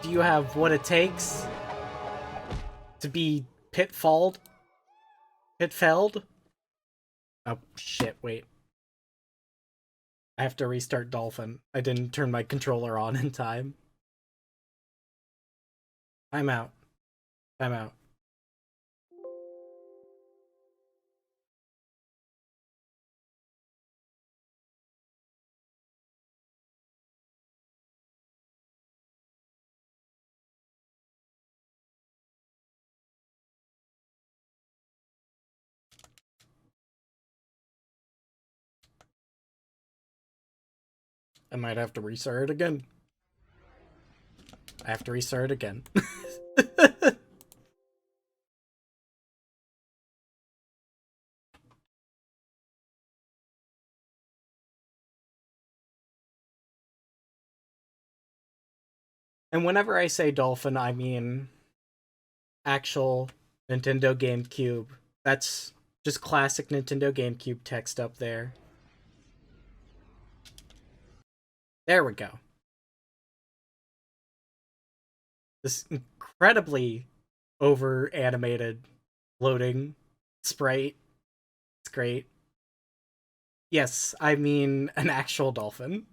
Do you have what it takes to be pitfalled? Pitfelled? Oh, shit, wait. I have to restart Dolphin. I didn't turn my controller on in time. I'm out. I'm out. I might have to restart again. I have to restart again. And whenever I say Dolphin, I mean actual Nintendo GameCube. That's just classic Nintendo GameCube text up there. There we go. This incredibly over-animated loading sprite. It's great. Yes, I mean an actual dolphin.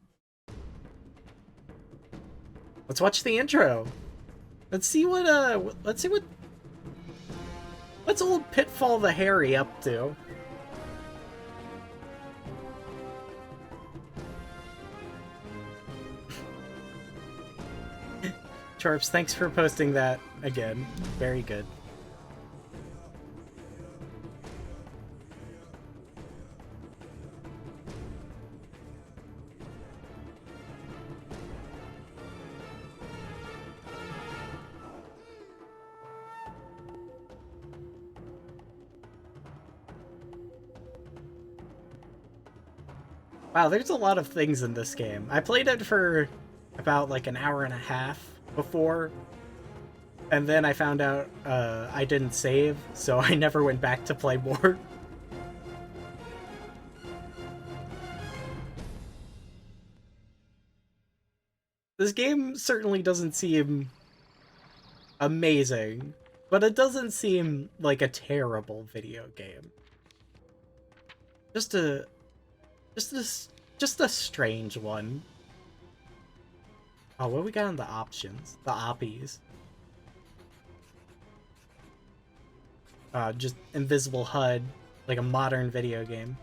Let's watch the intro. Let's see what what's old Pitfall the Harry up to? Charps, thanks for posting that again. Very good. Wow, there's a lot of things in this game. I played it for about like an hour and a half before, and then I found out I didn't save, so I never went back to play more. This game certainly doesn't seem amazing, but it doesn't seem like a terrible video game. Just a strange one. Oh, what we got on the options? The oppies. Just invisible HUD, like a modern video game.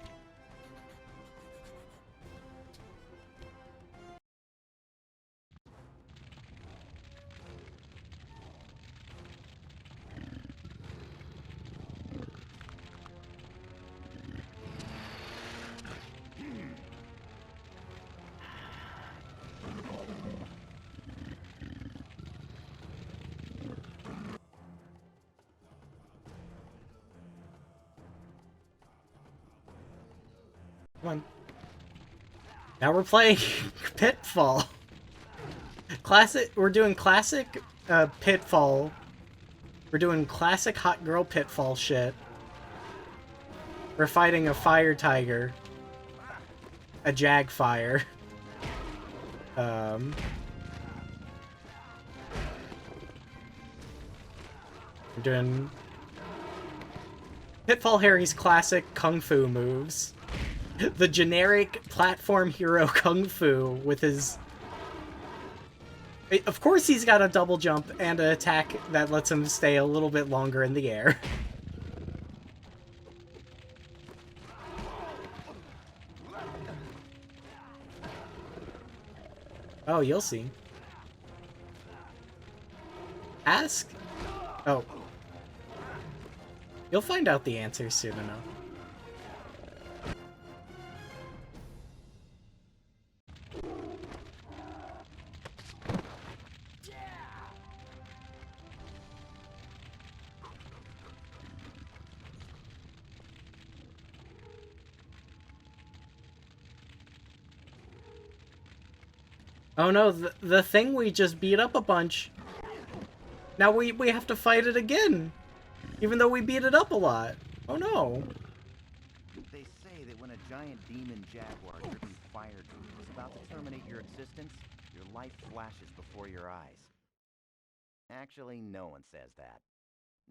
Come on. Now we're playing Pitfall. Classic. We're doing classic Pitfall. We're doing classic hot girl Pitfall shit. We're fighting a fire tiger. A Jagfire. We're doing Pitfall Harry's classic kung fu moves. The generic platform hero kung fu with his... Of course he's got a double jump and an attack that lets him stay a little bit longer in the air. Oh, you'll see. Ask? Oh. You'll find out the answer soon enough. Oh no, the thing we just beat up a bunch. Now we have to fight it again. Even though we beat it up a lot. Oh no. They say that when a giant demon jaguar-driven fire demon is about to terminate your existence, your life flashes before your eyes. Actually, no one says that.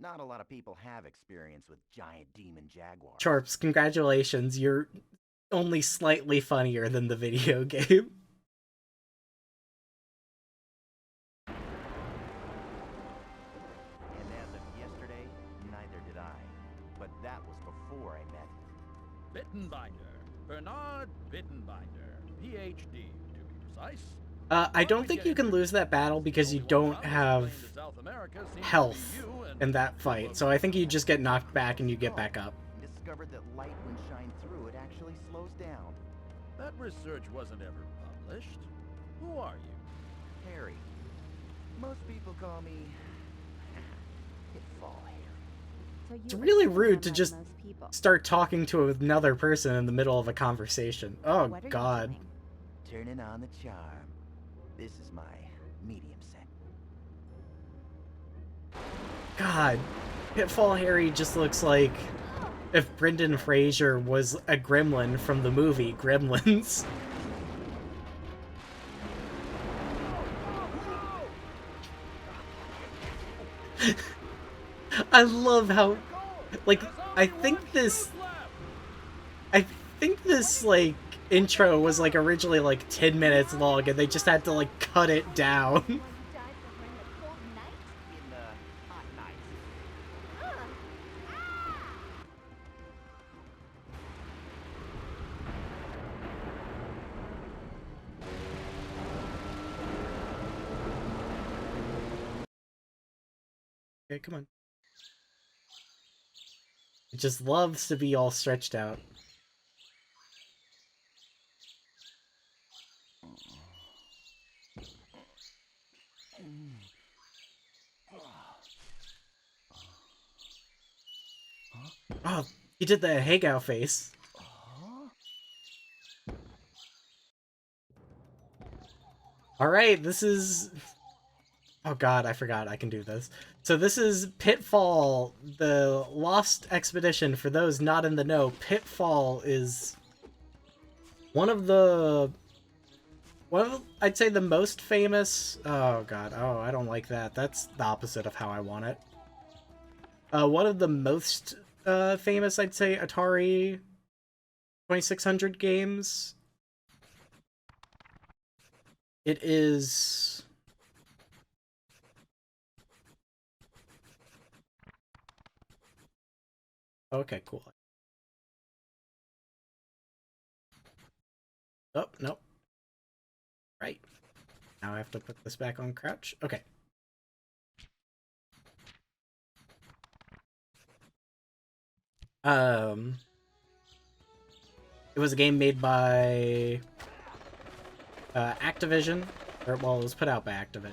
Not a lot of people have experience with giant demon jaguars. Chorps, congratulations, you're only slightly funnier than the video game. And as of yesterday, neither did I. But that was before I met Bittenbinder. Bernard Bittenbinder. PhD, to be precise. I don't think you can lose that battle because you don't have health in that fight, so I think you just get knocked back and you get back up. discovered that light when shined through it actually slows down. That research wasn't ever published. Who are you? Harry. Most people call me Pitfall Harry. So It's you really assume rude I'm to like just most people. start talking to another person in the middle of a conversation. Oh What are you god. doing? Turning on the charm. This is my medium set. God. Pitfall Harry just looks like if Brendan Fraser was a gremlin from the movie Gremlins. I love how, like, I think this, like, intro was, like, originally, like, 10 minutes long, and they just had to, like, cut it down. Want to die from in the cold night? In the hot nights. Ugh. Ah! Okay, come on. It just loves to be all stretched out. Oh, he did the Hagao face. Alright, this is... Oh god, I forgot I can do this. So this is Pitfall, the Lost Expedition. For those not in the know, Pitfall is I'd say the most famous... Oh god, oh, I don't like that. That's the opposite of how I want it. One of the most famous, I'd say, Atari 2600 games. It is... Okay, cool. Oh, nope. Right. Now I have to put this back on crouch. Okay. It was a game made by Activision, or well, it was put out by Activision.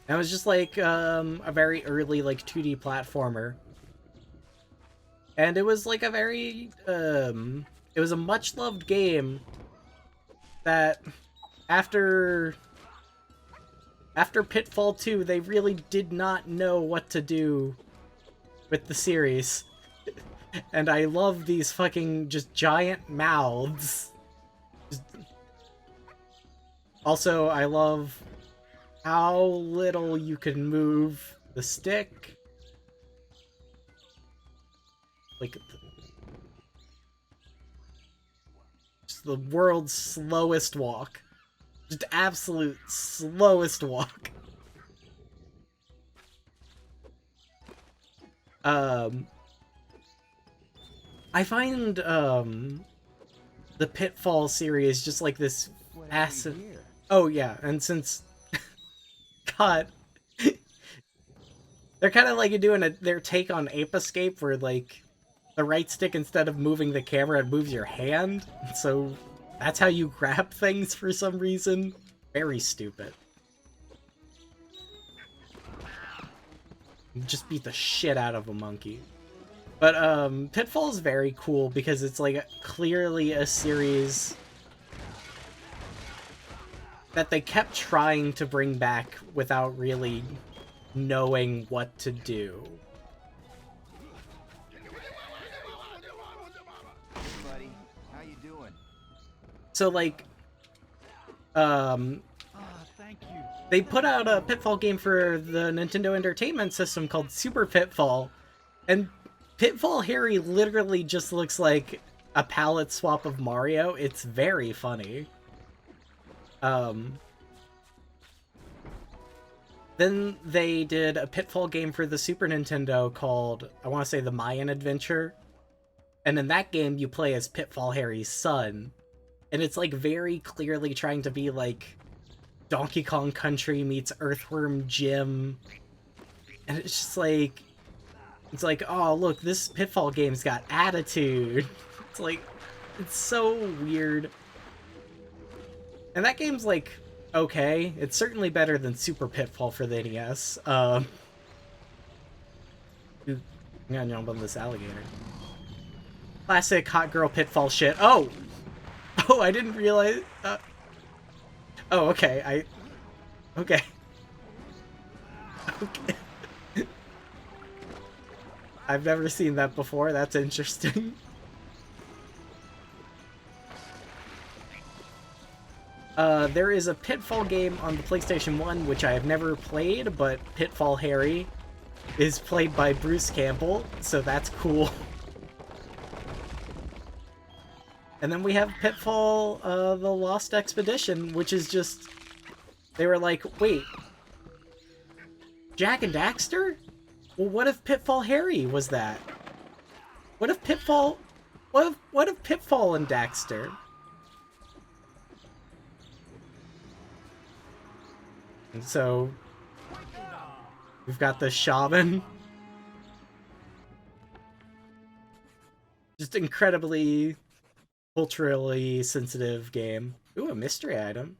And it was just like a very early like 2D platformer, and it was like a very it was a much loved game that after Pitfall 2, they really did not know what to do with the series. And I love these fucking just giant mouths. Also, I love how little you can move the stick. Like, just the world's slowest walk. Just absolute slowest walk. I find the Pitfall series just like this massive. Oh yeah, and since God, they're kind of like doing their take on Ape Escape, where like the right stick, instead of moving the camera, it moves your hand. So that's how you grab things for some reason. Very stupid. Just beat the shit out of a monkey. But Pitfall is very cool because it's like clearly a series that they kept trying to bring back without really knowing what to do. Hey, buddy. How you doing? So like Oh, Thank you. they put out a Pitfall game for the Nintendo Entertainment System called Super Pitfall, and Pitfall Harry literally just looks like a palette swap of Mario. It's very funny. Then they did a Pitfall game for the Super Nintendo called, I want to say, The Mayan Adventure. And in that game, you play as Pitfall Harry's son. And it's, like, very clearly trying to be, like, Donkey Kong Country meets Earthworm Jim. And it's just, like... It's like, oh, look, this Pitfall game's got attitude. It's, like, it's so weird. And that game's, like... okay, it's certainly better than Super Pitfall for the NES. I'm gonna jump on this alligator. Classic hot girl Pitfall shit. Oh! Oh, I didn't realize... oh, okay, okay. Okay. I've never seen that before, that's interesting. There is a Pitfall game on the PlayStation 1, which I have never played, but Pitfall Harry is played by Bruce Campbell, so that's cool. And then we have Pitfall, The Lost Expedition, which is just... They were like, wait, Jak and Daxter? Well, what if Pitfall Harry was that? What if Pitfall... What if Pitfall and Daxter? And so, we've got the shaman. Just incredibly culturally sensitive game. Ooh, a mystery item.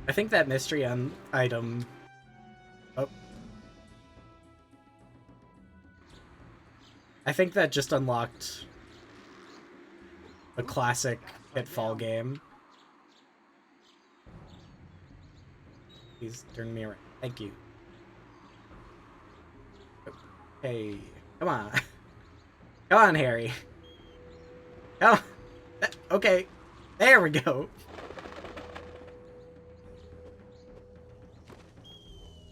I think that mystery item... Oh. I think that just unlocked a classic Pitfall game. Please turn me around. Thank you. Hey, come on. Come on, Harry. Come on. Okay, there we go.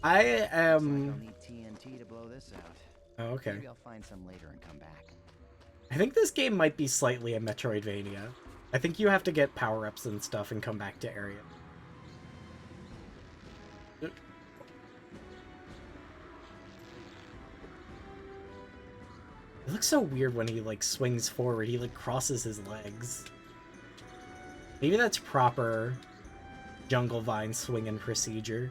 I am... I'll need TNT to blow this out. Oh, okay. Maybe I'll find some later and come back. I think this game might be slightly a Metroidvania. I think you have to get power-ups and stuff and come back to area. It looks so weird when he, like, swings forward. He, like, crosses his legs. Maybe that's proper Jungle Vine swinging procedure.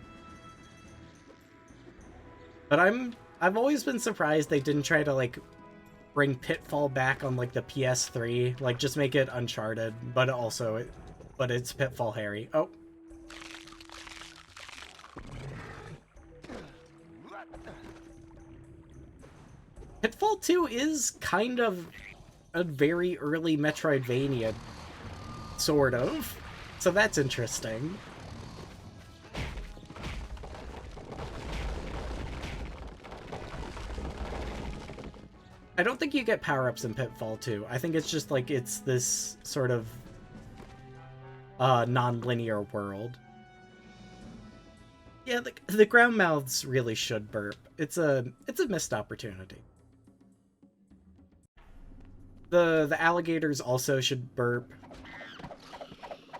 But I've always been surprised they didn't try to, like, bring Pitfall back on, like, the PS3. Like, just make it Uncharted, but but it's Pitfall Harry. Oh. Pitfall 2 is kind of a very early Metroidvania, sort of. So that's interesting. I don't think you get power-ups in Pitfall 2. I think it's just like it's this sort of non-linear world. Yeah, the ground mouths really should burp. It's a missed opportunity. The alligators also should burp.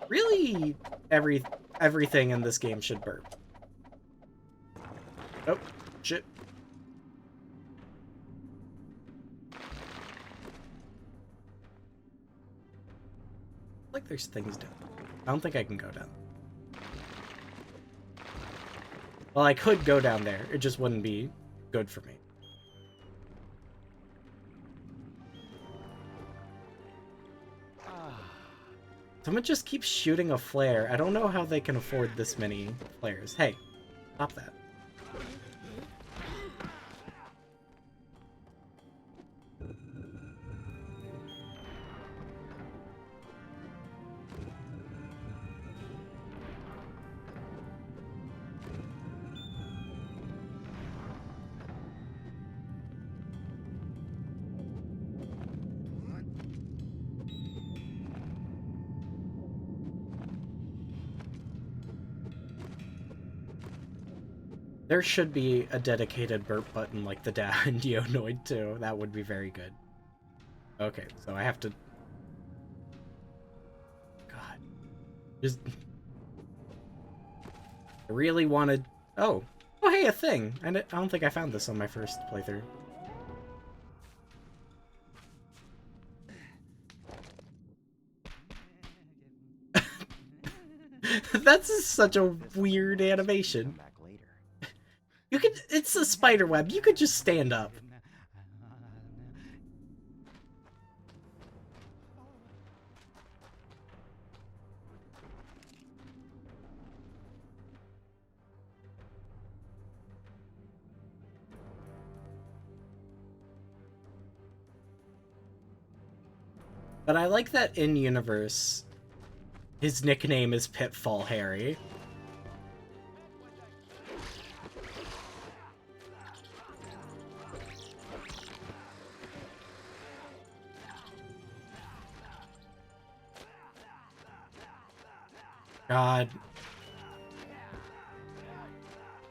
Really, everything in this game should burp. Oh, shit. Like there's things down. I don't think I can go down. Well, I could go down there. It just wouldn't be good for me. Someone just keeps shooting a flare. I don't know how they can afford this many flares. Hey, stop that. There should be a dedicated burp button like the Da and Dionoid too. That would be very good. Okay, so I have to... God. Just... I really wanted... Oh. Oh, hey, a thing! I don't think I found this on my first playthrough. That's such a weird animation. Back later. You could... It's a spider web. You could just stand up. But I like that in-universe, his nickname is Pitfall Harry. God.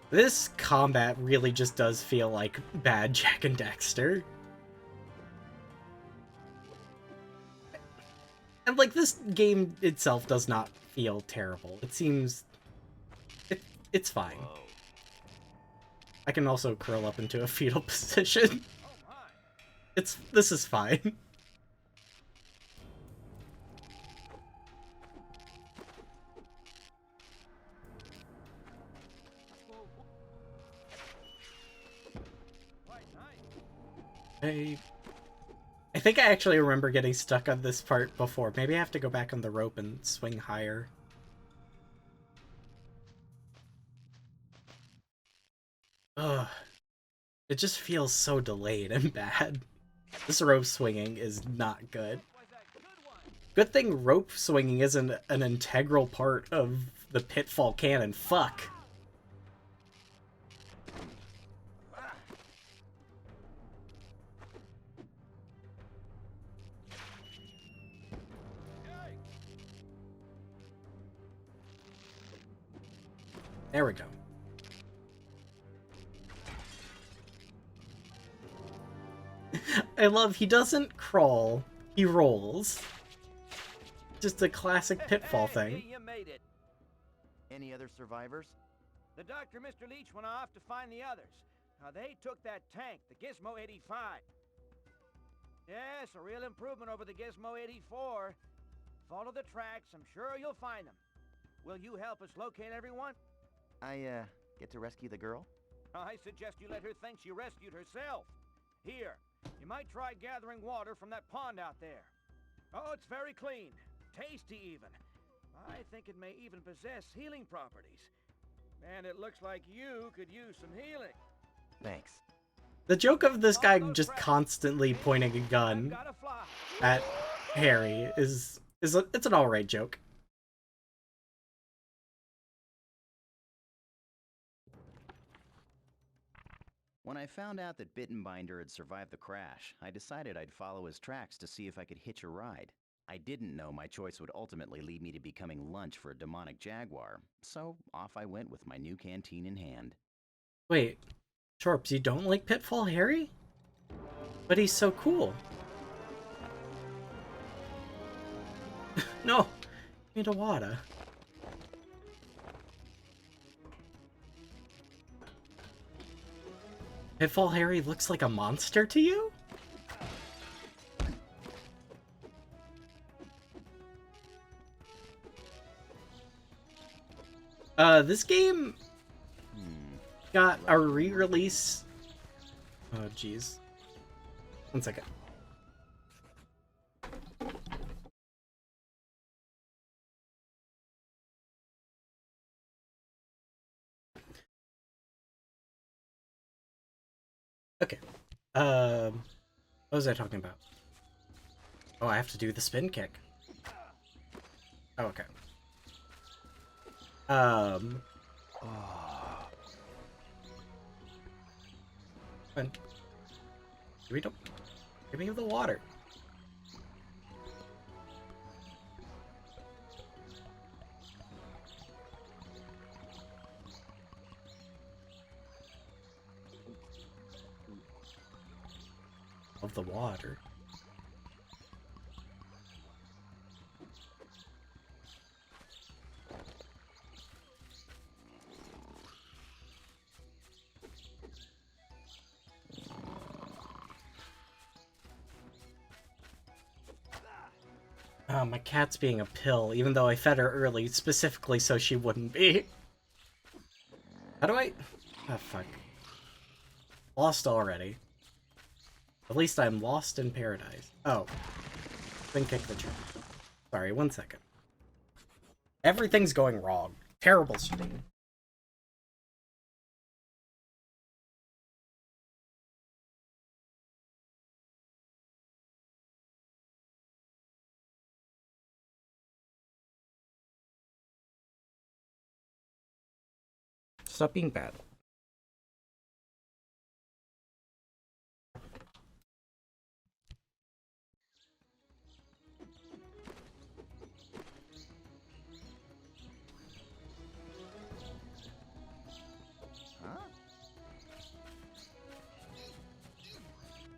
This combat really just does feel like bad Jak and Daxter. And, like, this game itself does not feel terrible. It seems... It's fine. Whoa. I can also curl up into a fetal position. This is fine. I think I actually remember getting stuck on this part before. Maybe I have to go back on the rope and swing higher. Ugh. It just feels so delayed and bad. This rope swinging is not good. Good thing rope swinging isn't an integral part of the Pitfall canon. Fuck. There we go. I love he doesn't crawl, he rolls. Just a classic Pitfall thing. You made it. Any other survivors? The doctor, Mr. Leach, went off to find the others. Now, they took that tank, the Gizmo 85. Yes, a real improvement over the Gizmo 84. Follow the tracks, I'm sure you'll find them. Will you help us locate everyone? I, get to rescue the girl? I suggest you let her think she rescued herself. Here, you might try gathering water from that pond out there. Oh, it's very clean. Tasty, even. I think it may even possess healing properties. And it looks like you could use some healing. Thanks. The joke of this guy just constantly pointing a gun at Harry it's an alright joke. When I found out that Bittenbinder had survived the crash, I decided I'd follow his tracks to see if I could hitch a ride. I didn't know my choice would ultimately lead me to becoming lunch for a demonic jaguar, so off I went with my new canteen in hand. Wait, Shorps, you don't like Pitfall Harry? But he's so cool. No! Give me the water. Pitfall Harry looks like a monster to you? This game got a re-release. Oh, jeez. 1 second. Okay. What was I talking about? Oh, I have to do the spin kick. Oh, okay. And give me the water. of the water. Oh, my cat's being a pill, even though I fed her early, specifically so she wouldn't be. How do I... Oh, fuck. Lost already. At least I'm lost in paradise. Oh. Then kick the tree. Sorry, 1 second. Everything's going wrong. Terrible stream. Stop being bad.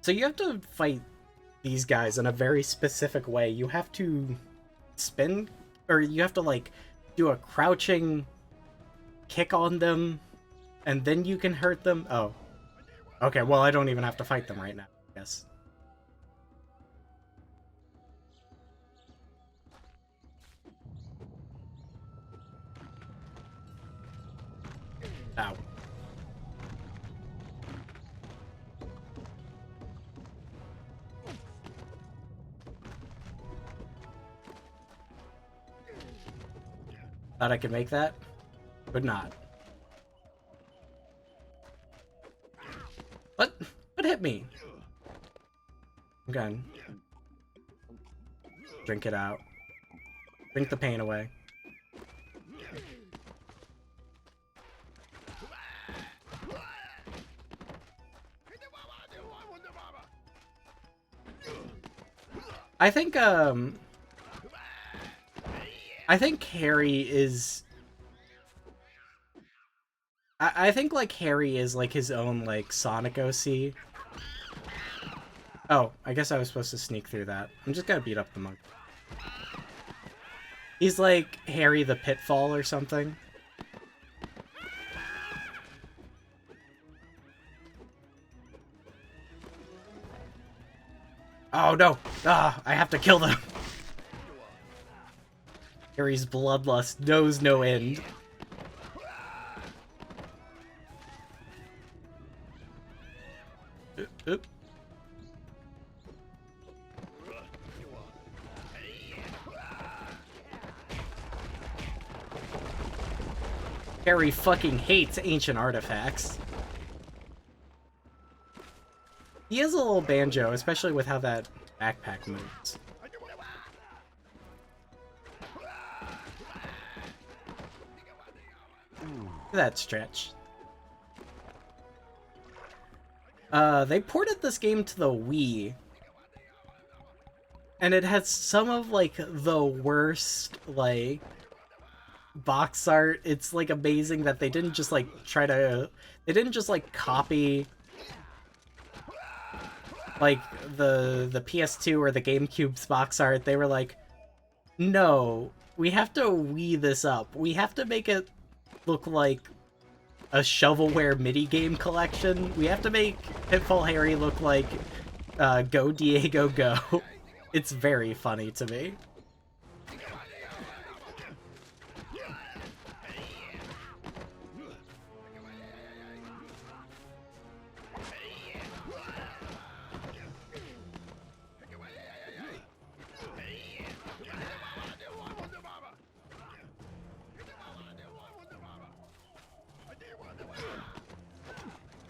So you have to fight these guys in a very specific way. You have to spin, or you have to, like, do a crouching kick on them, and then you can hurt them. Oh. Okay, well, I don't even have to fight them right now, I guess. Ow. Thought I could make that, but not. What? What hit me? Okay. Drink it out. Drink the pain away. I think Harry is... I think, like, Harry is, like, his own, like, Sonic OC. Oh, I guess I was supposed to sneak through that. I'm just gonna beat up the monk. He's like Harry the Pitfall or something. Oh no! Ah, I have to kill them! Harry's bloodlust knows no end. Oop. Harry fucking hates ancient artifacts. He is a little banjo, especially with how that backpack moves. Look at that stretch. They ported this game to the Wii. And it has some of, like, the worst, like, box art. It's, like, amazing that they didn't just, like, they didn't just, like, copy, like, the PS2 or the GameCube's box art. They were like, no, we have to Wii this up. We have to make it look like a shovelware mini-game collection. We have to make Pitfall Harry look like Go Diego Go. It's very funny to me.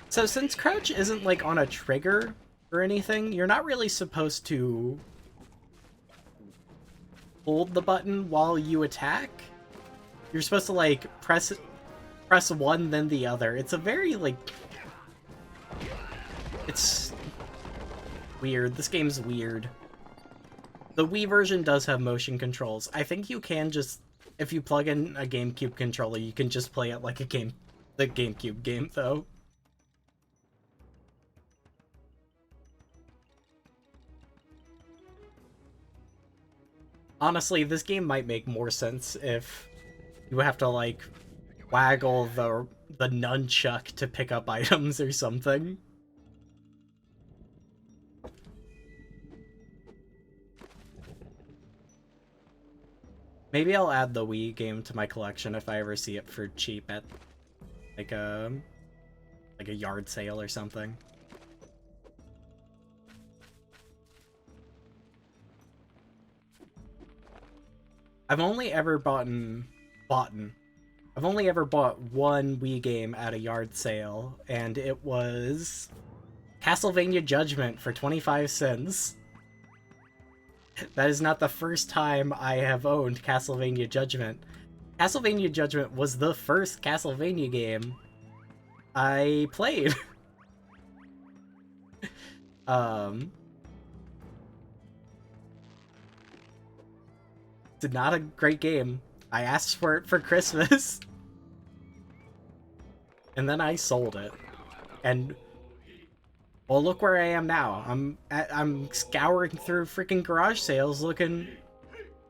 So since crouch isn't, like, on a trigger or anything, you're not really supposed to hold the button while you attack. You're supposed to, like, press one, then the other. It's a very, like... It's weird. This game's weird. The Wii version does have motion controls. I think you can just... If you plug in a GameCube controller, you can just play it like the GameCube game, though. Honestly, this game might make more sense if you have to, like, waggle the nunchuck to pick up items or something. Maybe I'll add the Wii game to my collection if I ever see it for cheap at like a yard sale or something. I've only ever bought one Wii game at a yard sale, and it was Castlevania Judgment for 25 cents. That is not the first time I have owned Castlevania Judgment. Castlevania Judgment was the first Castlevania game I played. It's not a great game. I asked for it for Christmas. And then I sold it. And well, look where I am now. I'm scouring through freaking garage sales looking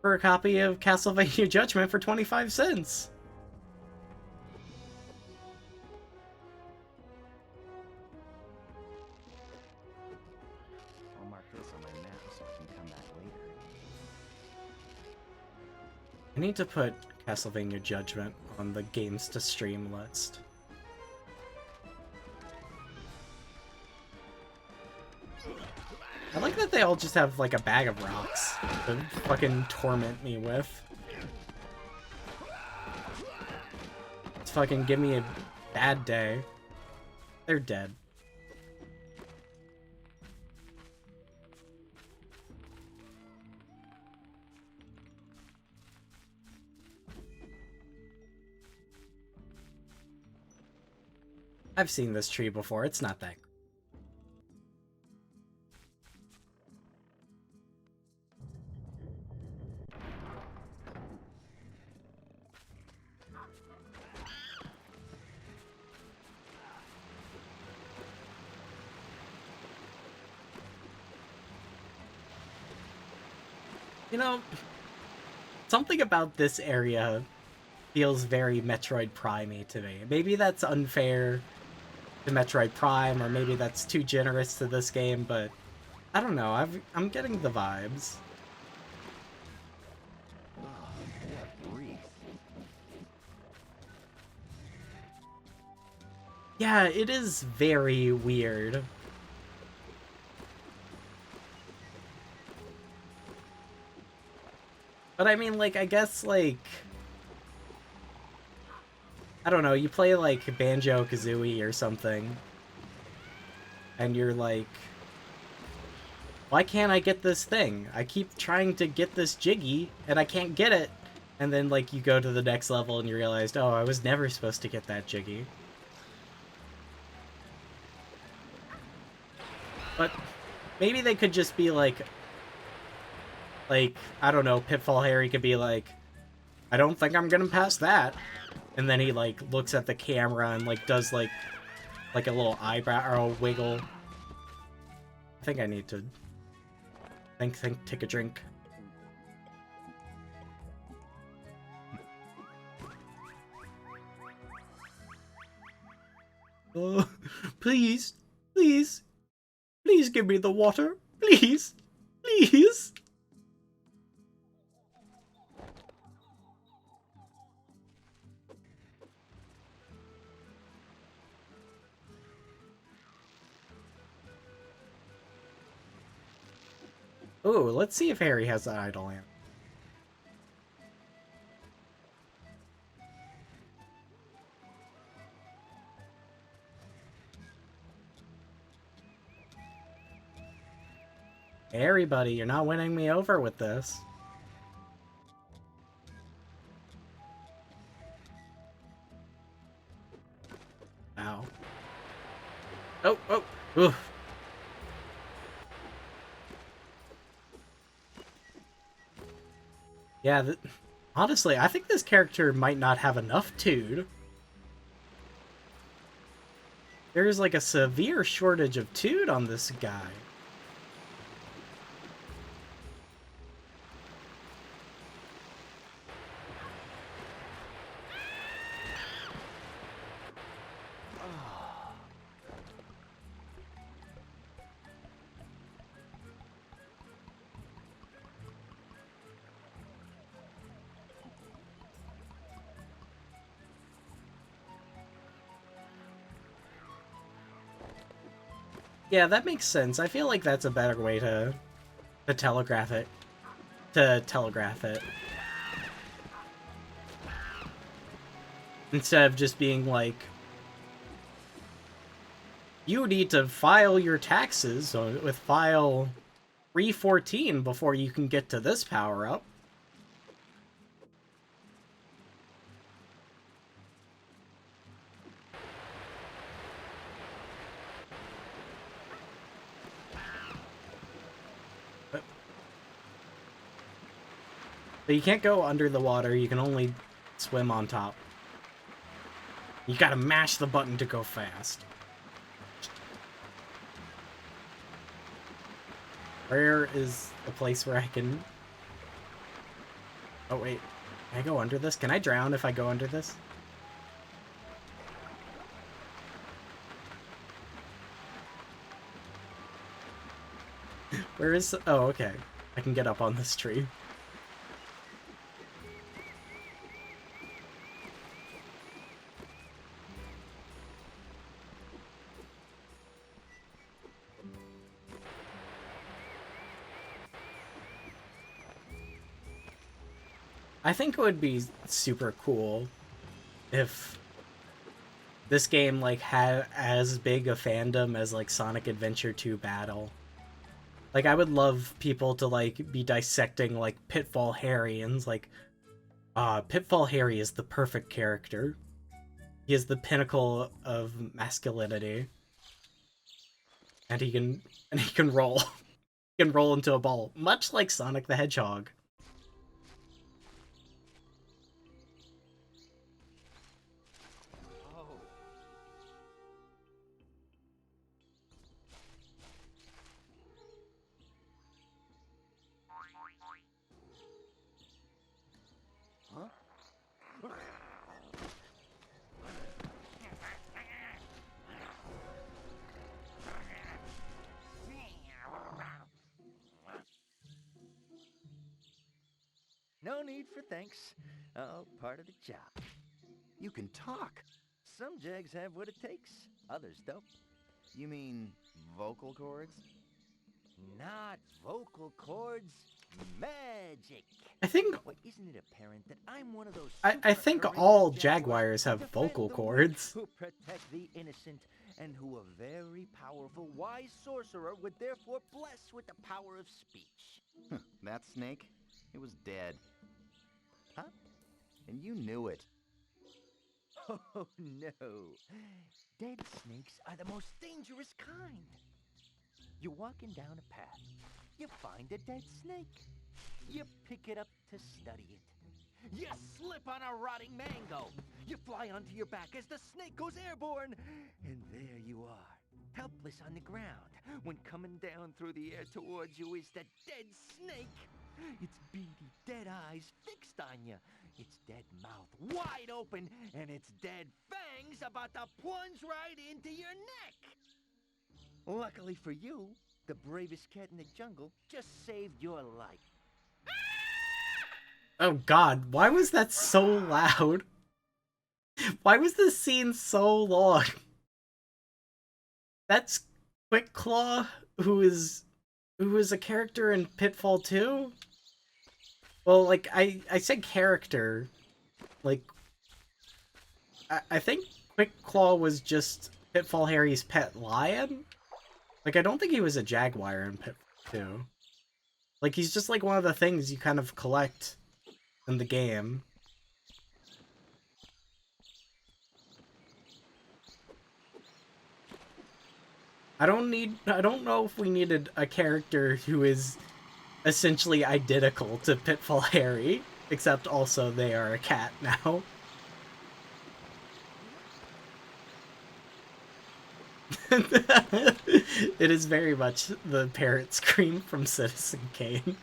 for a copy of Castlevania Judgment for 25 cents. I'll mark this on my map so I can come back later. I need to put Castlevania Judgment on the games to stream list. I like that they all just have, like, a bag of rocks to fucking torment me with. It's fucking give me a bad day. They're dead. I've seen this tree before, it's not that. You know, something about this area feels very Metroid Prime-y to me. Maybe that's unfair to Metroid Prime, or maybe that's too generous to this game, but I don't know, I'm getting the vibes. Oh, what grief. Yeah, it is very weird. But I mean, like, I guess, like, I don't know, you play, like, Banjo-Kazooie or something, and you're like, why can't I get this thing? I keep trying to get this Jiggy, and I can't get it. And then, like, you go to the next level and you realized, oh, I was never supposed to get that Jiggy. But maybe they could just be like, I don't know, Pitfall Harry could be like, I don't think I'm gonna pass that. And then he, like, looks at the camera and, like, does, like a little eyebrow wiggle. I think I need to think, take a drink. Please, please, please give me the water. Please, please. Oh, let's see if Harry has an idle lamp. Harry, buddy, you're not winning me over with this. Ow. Oh, oh, oof. Yeah, honestly, I think this character might not have enough Tood. There's like a severe shortage of Tood on this guy. Yeah, that makes sense. I feel like that's a better way to telegraph it. To telegraph it. Instead of just being like, you need to file your taxes with file 314 before you can get to this power-up. But you can't go under the water, you can only swim on top. You gotta mash the button to go fast. Where is a place where I can... Oh wait, can I go under this? Can I drown if I go under this? Where is... Oh, okay. I can get up on this tree. I think it would be super cool if this game like had as big a fandom as like Sonic Adventure 2 Battle. Like I would love people to like be dissecting like Pitfall Harry and it's like, Pitfall Harry is the perfect character. He is the pinnacle of masculinity. And he can roll. He can roll into a ball, much like Sonic the Hedgehog. No need for thanks. All part of the job. You can talk. Some Jags have what it takes, others don't. You mean vocal cords? Not vocal cords, magic. I think Why, isn't it apparent that I'm one of those I think super all courageous Jaguars have defend vocal the cords. weak, who protect the innocent, and who a very powerful, wise sorcerer would therefore bless with the power of speech. That snake? It was dead. Huh? And you knew it. Oh no. Dead snakes are the most dangerous kind. You're walking down a path. You find a dead snake. You pick it up to study it. You slip on a rotting mango. You fly onto your back as the snake goes airborne. And there you are, helpless on the ground, when coming down through the air towards you is the dead snake. Its beady, dead eyes fixed on you. Its dead mouth wide open, and its dead fangs about to plunge right into your neck. Luckily for you, the bravest cat in the jungle just saved your life. Oh god, why was that so loud? Why was this scene so long? That's Quick Claw, who is a character in Pitfall 2? Well, like, I said character. Like, I think Quick Claw was just Pitfall Harry's pet lion? Like, I don't think he was a jaguar in Pitfall 2. Like, he's just like one of the things you kind of collect in the game. I don't know if we needed a character who is essentially identical to Pitfall Harry, except also they are a cat now. It is very much the parrot scream from Citizen Kane.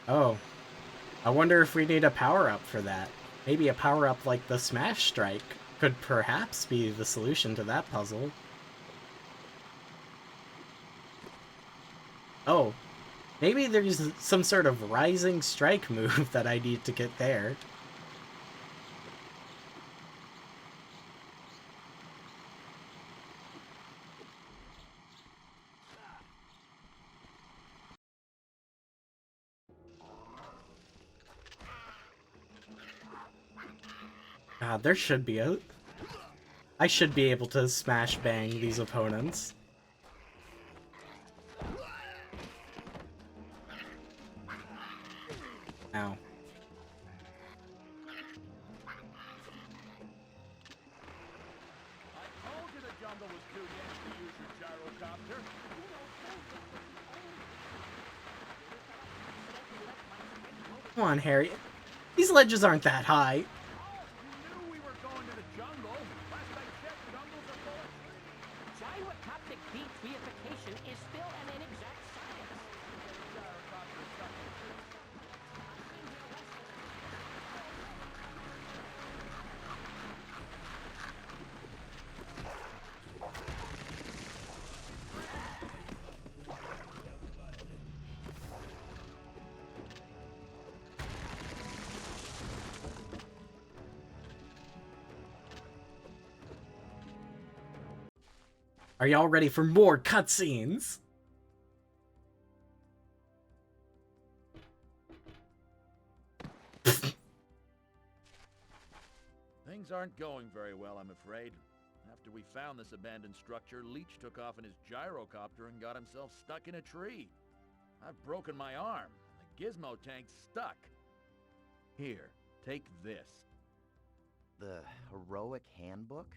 Oh. I wonder if we need a power-up for that. Maybe a power-up like the Smash Strike could perhaps be the solution to that puzzle. Oh. Maybe there's some sort of rising strike move that I need to get there. God, there should be a... I should be able to smash bang these opponents. Ow. I told you the jungle was too dense to use your gyrocopter. Come on, Harry. These ledges aren't that high. You knew we were going to the jungle. Last I checked, jungles are full of trees. Gyrocoptic beat reification is still an inexact science. Gyrocopter is stuck in trees. Are y'all ready for more cutscenes? Things aren't going very well, I'm afraid. After we found this abandoned structure, Leech took off in his gyrocopter and got himself stuck in a tree. I've broken my arm. The gizmo tank's stuck. Here, take this. The heroic handbook?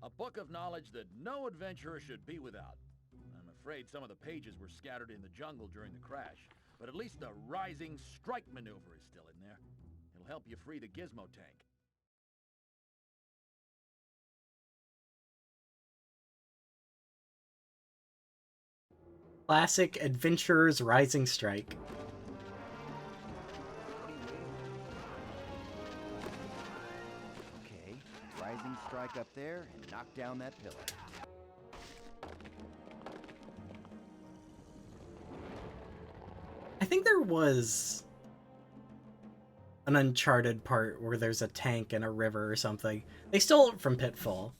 A book of knowledge that no adventurer should be without. I'm afraid some of the pages were scattered in the jungle during the crash, but at least the rising strike maneuver is still in there. It'll help you free the gizmo tank. Classic Adventurer's Rising Strike. Okay, rising strike up there and knock down that pillar. I think there was an Uncharted part where there's a tank in a river or something. They stole it from Pitfall.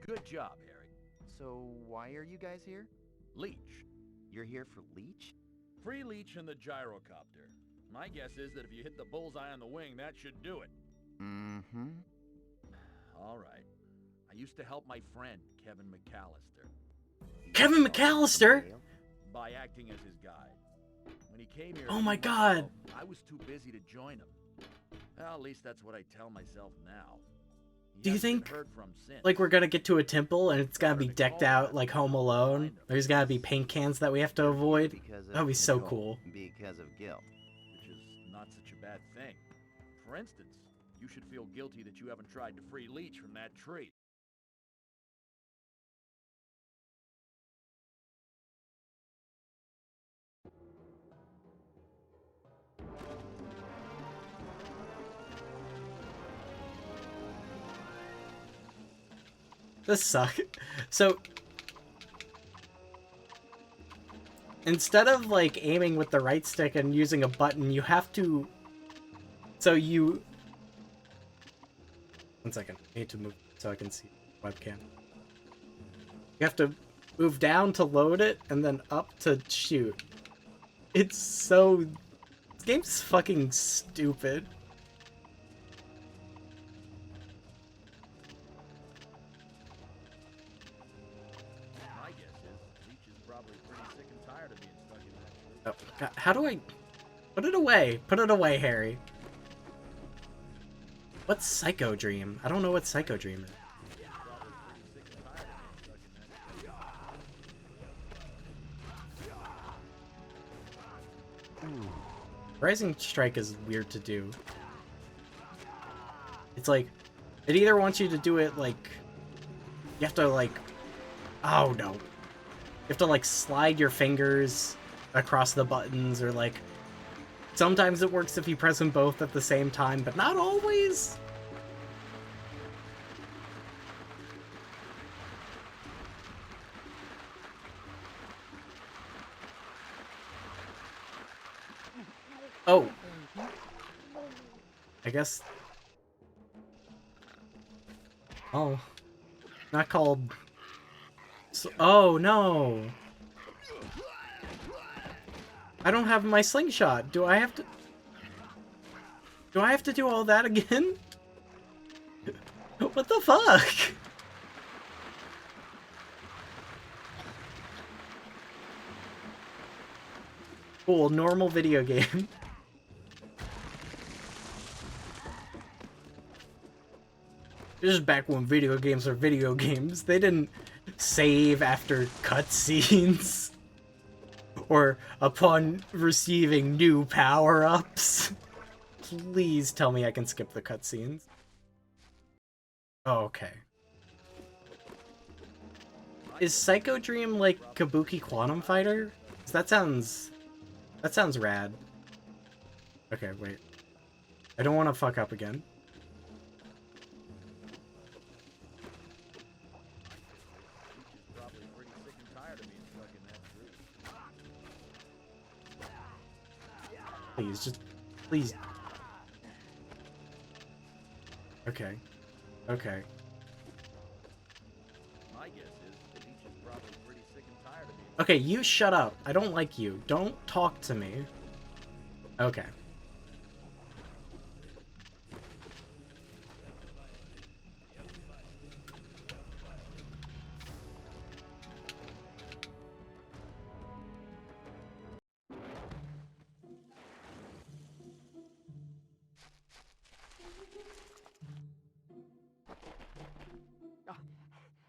Good job, Harry. So, why are you guys here? Leech. You're here for Leech? Free Leech and the gyrocopter. My guess is that if you hit the bullseye on the wing, that should do it. Mm-hmm. All right. I used to help my friend, Kevin McAllister, Kevin McAllister? by acting as his guide. When he came here, Oh my a few months God. ago, I was too busy to join him. Well, at least that's what I tell myself now. He Do you hasn't been think, heard from since. like, we're gonna get to a temple and it's gonna be decked out like Home Alone? There's gotta be paint cans that we have to avoid? Because of That'd be so guilt. cool. Because of guilt. Which is not such a bad thing. For instance, you should feel guilty that you haven't tried to free Leech from that tree. This sucks. So, instead of, like, aiming with the right stick and using a button, you have to... So you... One second. I need to move so I can see the webcam. You have to move down to load it, and then up to shoot. It's so... This game's fucking stupid. My guess is Leech is probably pretty sick and tired of being stuck in that tree. Oh, God, how do I... Put it away. Put it away, Harry. What's Psycho Dream? I don't know what Psycho Dream is. Probably pretty sick and tired of being stuck in that tree. Rising Strike is weird to do. It's like, it either wants you to do it like, you have to like, oh no. You have to like slide your fingers across the buttons, or like, sometimes it works if you press them both at the same time, but not always. Oh. I guess... Oh. Not called... So, oh, no! I don't have my slingshot. Do I have to... Do I have to do all that again? What the fuck? Cool, normal video game. This is back when video games are video games. They didn't save after cutscenes. Or upon receiving new power-ups. Please tell me I can skip the cutscenes. Oh, okay. Is Psycho Dream like Kabuki Quantum Fighter? 'Cause that sounds rad. Okay, wait. I don't want to fuck up again. Probably pretty sick and tired of being stuck in that tree. Please, just... Please. Okay. Okay. My guess is that Leech is probably pretty sick and tired of being Okay, you shut up. I don't like you. Don't talk to me. Okay.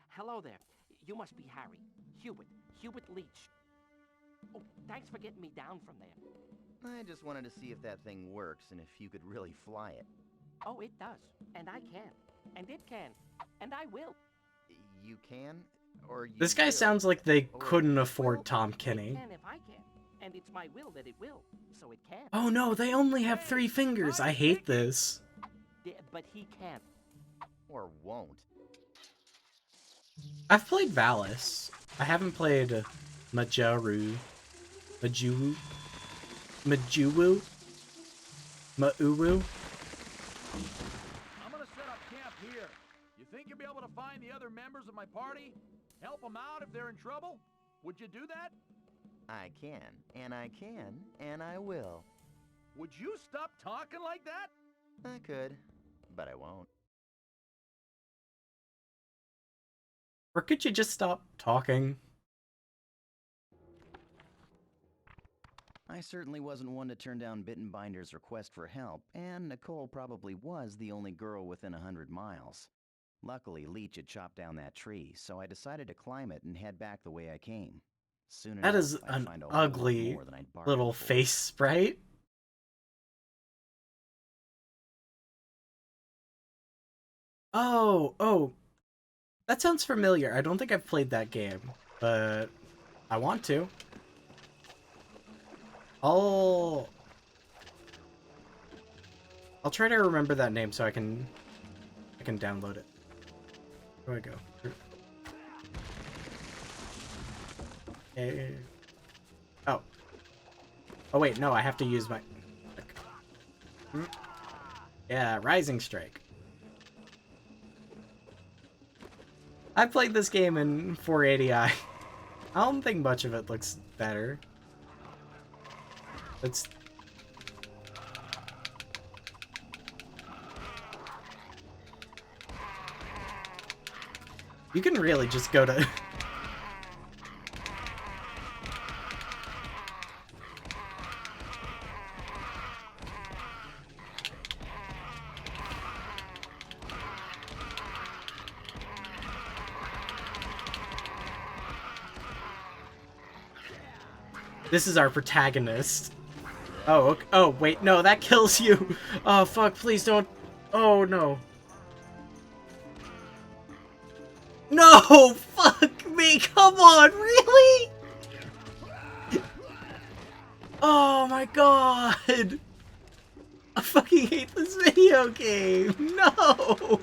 Hello there. You must be Harry. Hubert Leach. Oh, thanks for getting me down from there. I just wanted to see if that thing works and if you could really fly it. Oh, it does. And I can. And it can. And I will. You can? Or you This guy will? sounds like they Or- couldn't afford Tom It Kenny. can if I can. And it's my will that it will. So it can. Oh no, they only have 3 fingers. I hate this. But he can't. Or won't. I've played Valis. I haven't played Majoru. Majuwu? Majuwu? Mauru? I'm gonna set up camp here. You think you'll be able to find the other members of my party? Help them out if they're in trouble? Would you do that? I can, and I will. Would you stop talking like that? I could, but I won't. Or could you just stop talking? I certainly wasn't one to turn down Bittenbinder's request for help, and Nicole probably was the only girl within 100 miles. Luckily, Leech had chopped down that tree, so I decided to climb it and head back the way I came. Soon That enough, is I'd an find a whole lot ugly more than I'd bargained little for. face sprite. Oh. That sounds familiar. I don't think I've played that game, but I want to. I'll try to remember that name so I can download it. Where do I go? Okay. Oh. Oh wait, no, I have to use my... Yeah, Rising Strike. I played this game in 480i. I don't think much of it looks better. It's... You can really just go to... This is our protagonist. Oh, okay. Oh, wait, no, that kills you. Oh, fuck, please don't. Oh, no. No, fuck me, come on, really? Oh my god. I fucking hate this video game. No.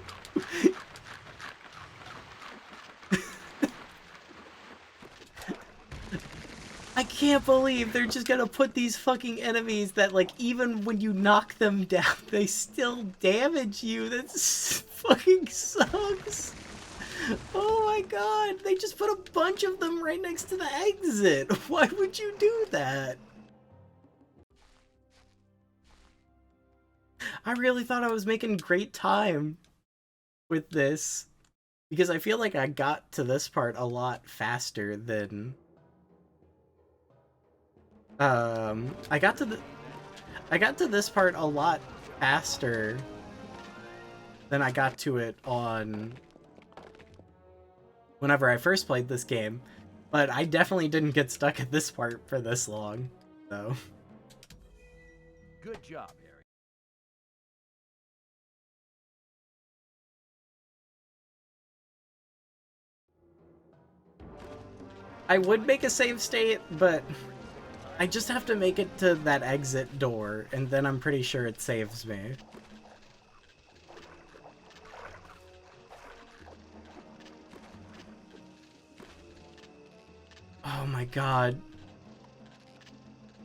I can't believe they're just gonna put these fucking enemies that, like, even when you knock them down, they still damage you. That's fucking sucks. Oh my god, they just put a bunch of them right next to the exit. Why would you do that? I really thought I was making great time with this, because I feel like I got to this part a lot faster than I got to this part a lot faster than I got to it on whenever I first played this game, but I definitely didn't get stuck at this part for this long, so. Good job, Harry. I would make a save state, but I just have to make it to that exit door, and then I'm pretty sure it saves me. Oh my god.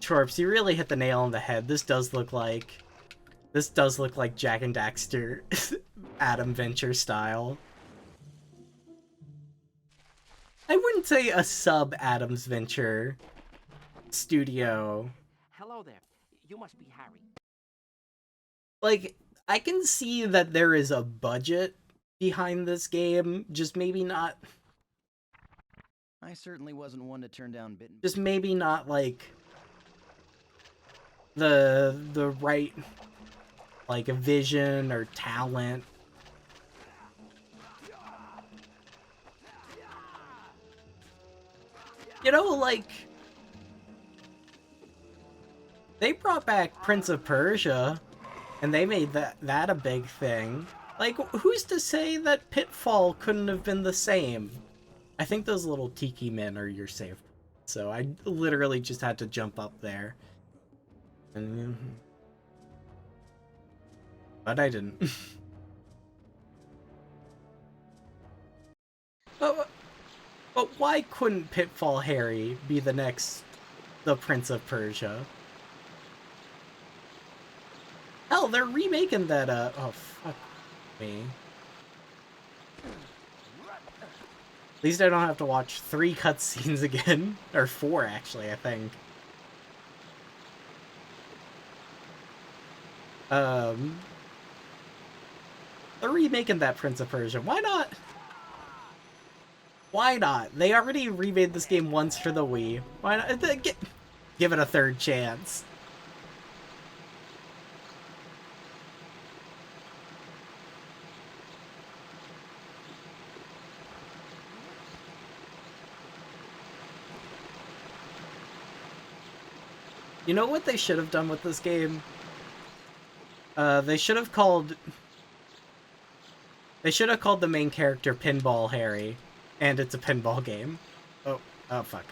Chorps, you really hit the nail on the head. This does look like Jak and Daxter Adam Venture style. I wouldn't say a sub Adam's Venture studio. Hello there. You must be Harry. Like, I can see that there is a budget behind this game, just maybe not. I certainly wasn't one to turn down bitten. Just maybe not like the right, like, a vision or talent. You know, like, they brought back Prince of Persia, and they made that a big thing. Like, who's to say that Pitfall couldn't have been the same? I think those little tiki men are your save. So I literally just had to jump up there. And, but I didn't. But why couldn't Pitfall Harry be the Prince of Persia? Hell, they're remaking that, oh, fuck me. At least I don't have to watch 3 cutscenes again. Or 4, actually, I think. They're remaking that Prince of Persia. Why not? Why not? They already remade this game once for the Wii. Why not? Give it a third chance. You know what they should have done with this game? They should have called the main character Pinball Harry, and it's a pinball game. Oh fuck.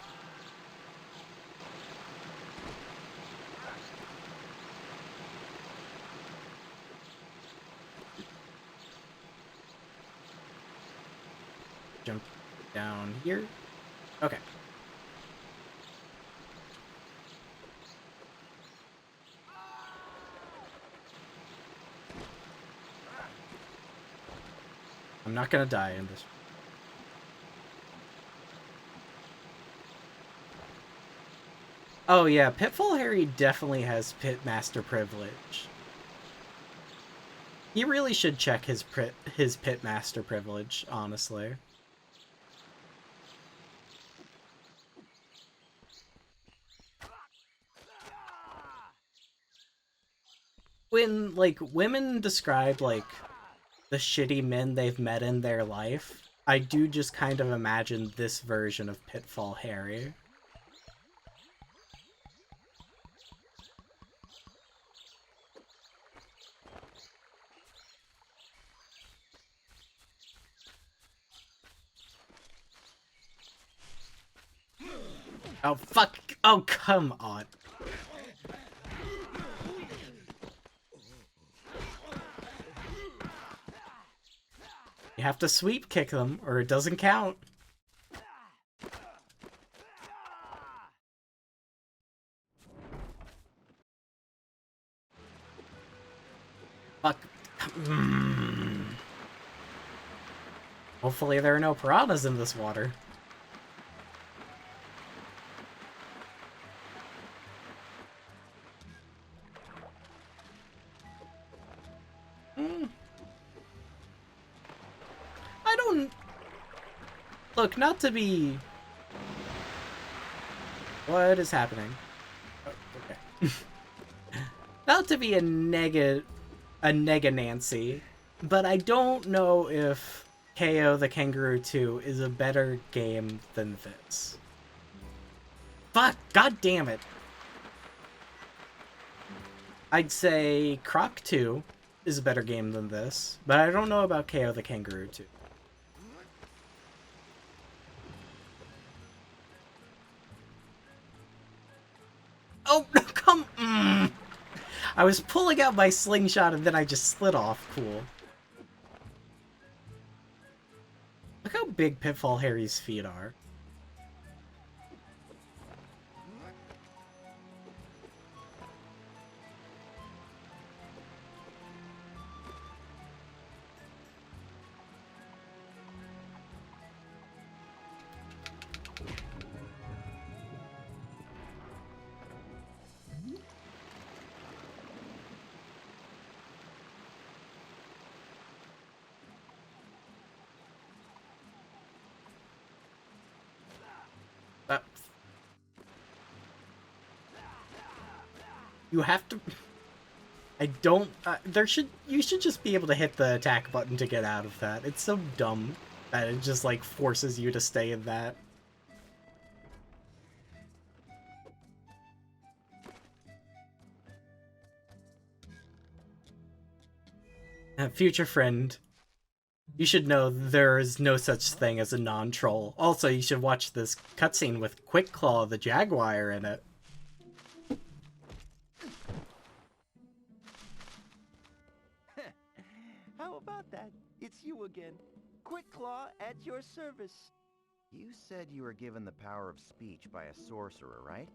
Jump down here. Okay. I'm not gonna die in this. Oh yeah, Pitfall Harry definitely has Pitmaster privilege. He really should check his Pitmaster privilege, honestly. When, like, women describe, like, the shitty men they've met in their life, I do just kind of imagine this version of Pitfall Harry. Oh, fuck! Oh, come on! You have to sweep kick them, or it doesn't count. Fuck. Hopefully there are no piranhas in this water. I don't... Look, not to be... What is happening? Oh, okay. Not to be a nega Nancy, but I don't know if KO the Kangaroo 2 is a better game than this. Fuck! God damn it! I'd say Croc 2 is a better game than this, but I don't know about KO the Kangaroo 2. Oh, no, come... I was pulling out my slingshot and then I just slid off. Cool. Look how big Pitfall Harry's feet are. You have to... I don't... you should just be able to hit the attack button to get out of that. It's so dumb that it just, like, forces you to stay in that. Future friend, you should know there is no such thing as a non-troll. Also, you should watch this cutscene with Quick Claw the Jaguar in it. How about that? It's you again. Quick Claw at your service. You said you were given the power of speech by a sorcerer, right?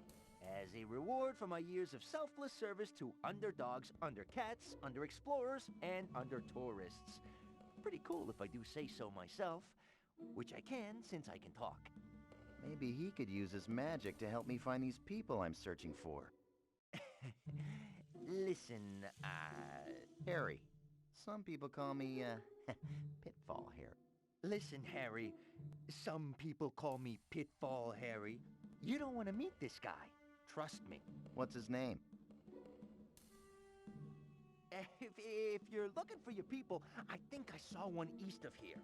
As a reward for my years of selfless service to underdogs, undercats, underexplorers, and undertourists. Pretty cool if I do say so myself, which I can since I can talk. Maybe he could use his magic to help me find these people I'm searching for. Listen, Harry. Some people call me, Pitfall Harry. Listen, Harry. Some people call me Pitfall Harry. You don't want to meet this guy. Trust me. What's his name? If you're looking for your people, I think I saw one east of here.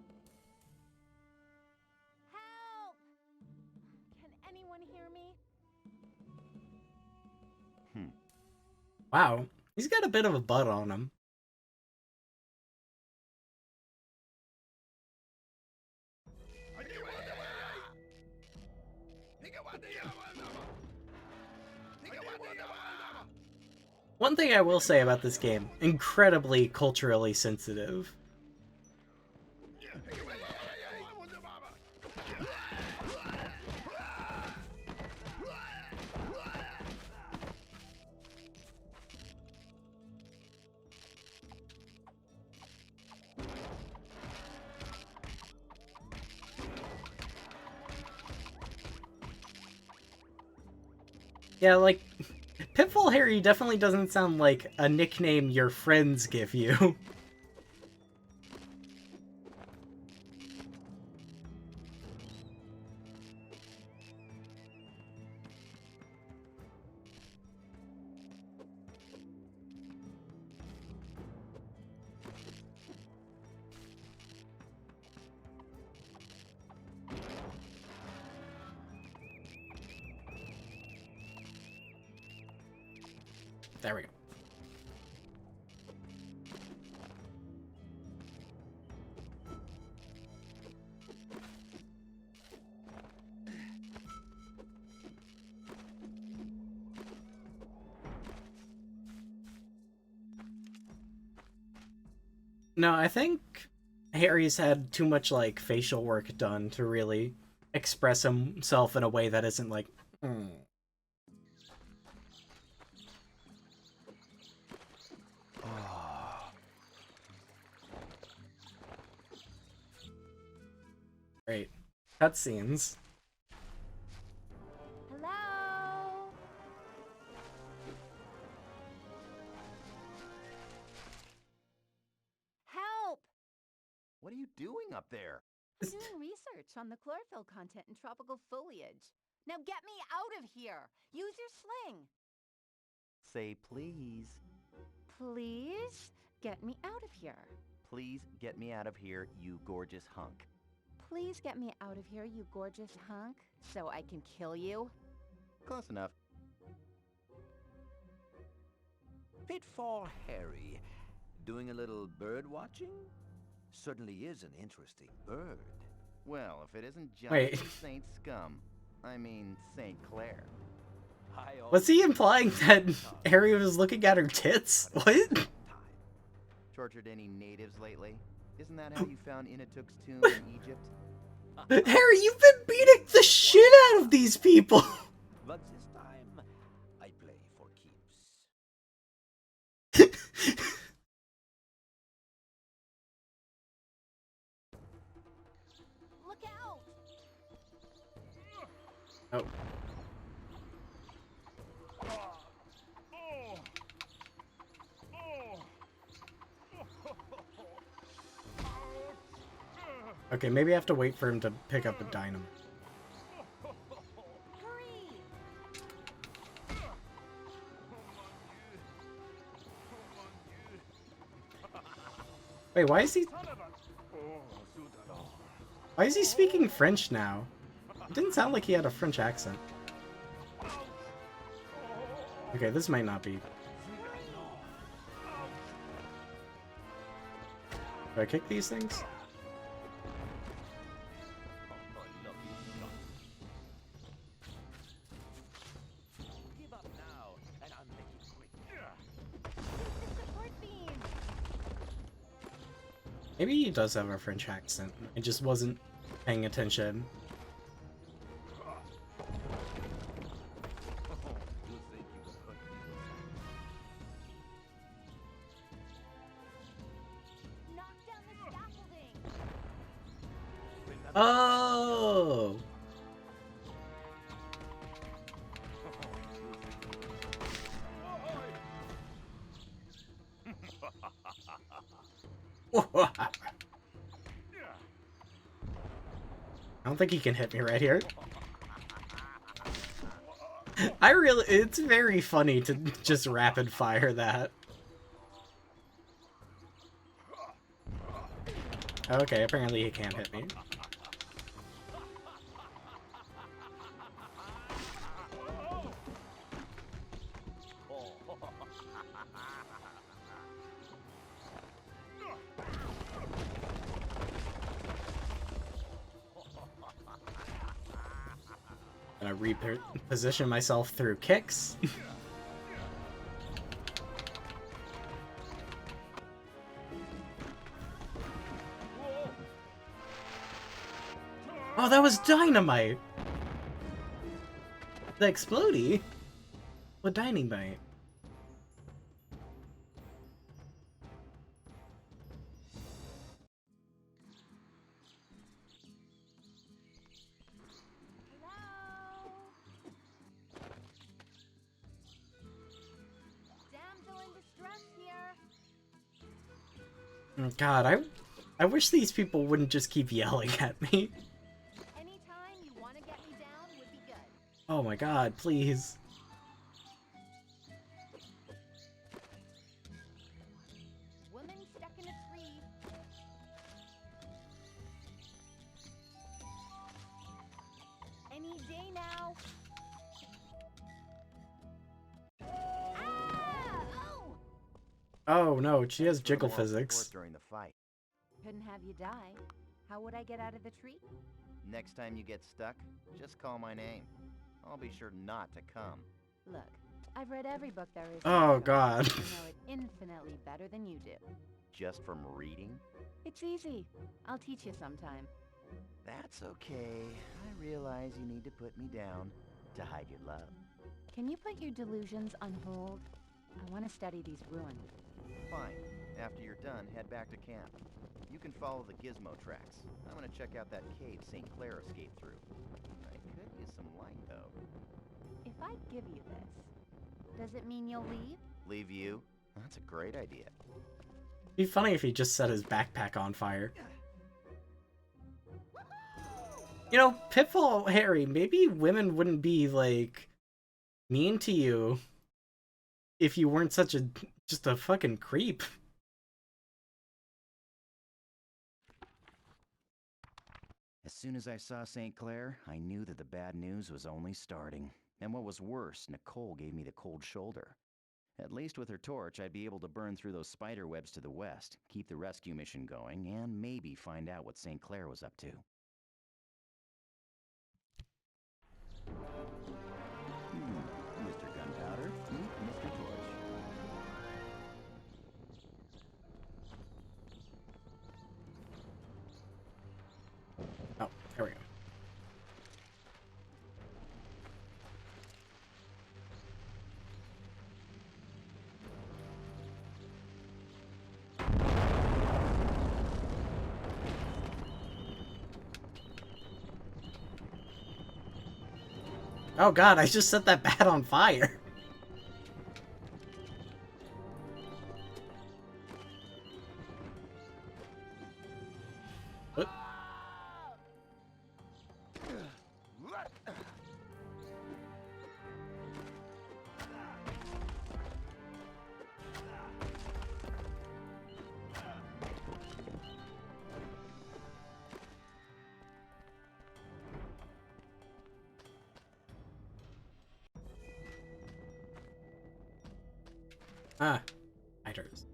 Help! Can anyone hear me? Wow, he's got a bit of a butt on him. One thing I will say about this game, incredibly culturally sensitive. Yeah, like, Pitfall Harry definitely doesn't sound like a nickname your friends give you. There we go. No, I think Harry's had too much, like, facial work done to really express himself in a way that isn't like, Great. Cutscenes. Hello? Help! What are you doing up there? I'm doing research on the chlorophyll content in tropical foliage. Now get me out of here! Use your sling! Say please. Please? Get me out of here. Please get me out of here, you gorgeous hunk. Please get me out of here, you gorgeous hunk, so I can kill you. Close enough. Pitfall Harry, doing a little bird watching? Certainly is an interesting bird. Well, if it isn't Wait. Jonathan St. Scum. I mean, St. Clair. Was he implying that Harry was looking at her tits? What? Tortured any natives lately? Isn't that how you found Inatuk's tomb in Egypt? Harry, you've been beating the shit out of these people! But this time, I play for keeps. Look out! Oh. Okay, maybe I have to wait for him to pick up a dynamo. Hurry! Wait, why is he... Why is he speaking French now? It didn't sound like he had a French accent. Okay, this might not be... Do I kick these things? Give up now, and I'll make it quick. Use the support beam! Maybe he does have a French accent. I just wasn't paying attention. You think you can hurt me? Knock down the scaffolding! Oh! I don't think he can hit me right here. It's very funny to just rapid fire that. Okay, apparently he can't hit me. Gonna reposition myself through kicks. Oh, that was dynamite! The explodey? What dynamite? Hello? Damsel in distress here. God, I wish these people wouldn't just keep yelling at me. Anytime you want to get me down would be good. Oh my god, please. Woman stuck in a tree. Any day now. Ah! Oh! Oh no, she has jiggle Moral support physics. during the fight. Couldn't have you die. How would I get out of the tree? Next time you get stuck, just call my name. I'll be sure not to come. Look, I've read every book there is. Oh on god. I know it infinitely better than you do. Just from reading? It's easy. I'll teach you sometime. That's okay. I realize you need to put me down to hide your love. Can you put your delusions on hold? I want to study these ruins. Fine. After you're done, head back to camp. You can follow the gizmo tracks. I'm gonna check out that cave St. Clair escaped through. I could use some light, though. If I give you this, does it mean you'll leave? Leave you? That's a great idea. It'd be funny if he just set his backpack on fire. You know, Pitfall Harry, maybe women wouldn't be, like, mean to you if you weren't such a, just a fucking creep. As soon as I saw St. Clair, I knew that the bad news was only starting. And what was worse, Nicole gave me the cold shoulder. At least with her torch, I'd be able to burn through those spider webs to the west, keep the rescue mission going, and maybe find out what St. Clair was up to. Mr. Gunpowder, meet Mr. Torch. Oh, there we go. Oh god, I just set that bat on fire. What? Ah, spiders.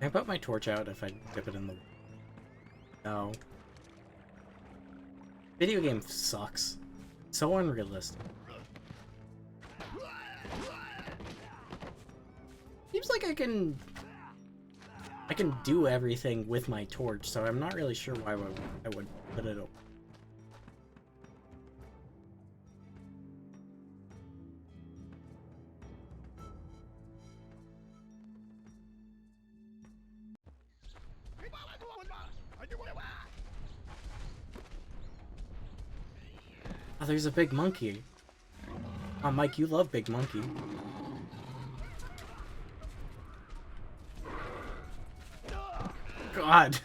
Can I put my torch out if I dip it in the... No. Video game sucks. So unrealistic. Seems like I can do everything with my torch, so I'm not really sure why I would put it up. Oh, there's a big monkey. Oh, Mike, you love big monkey. God.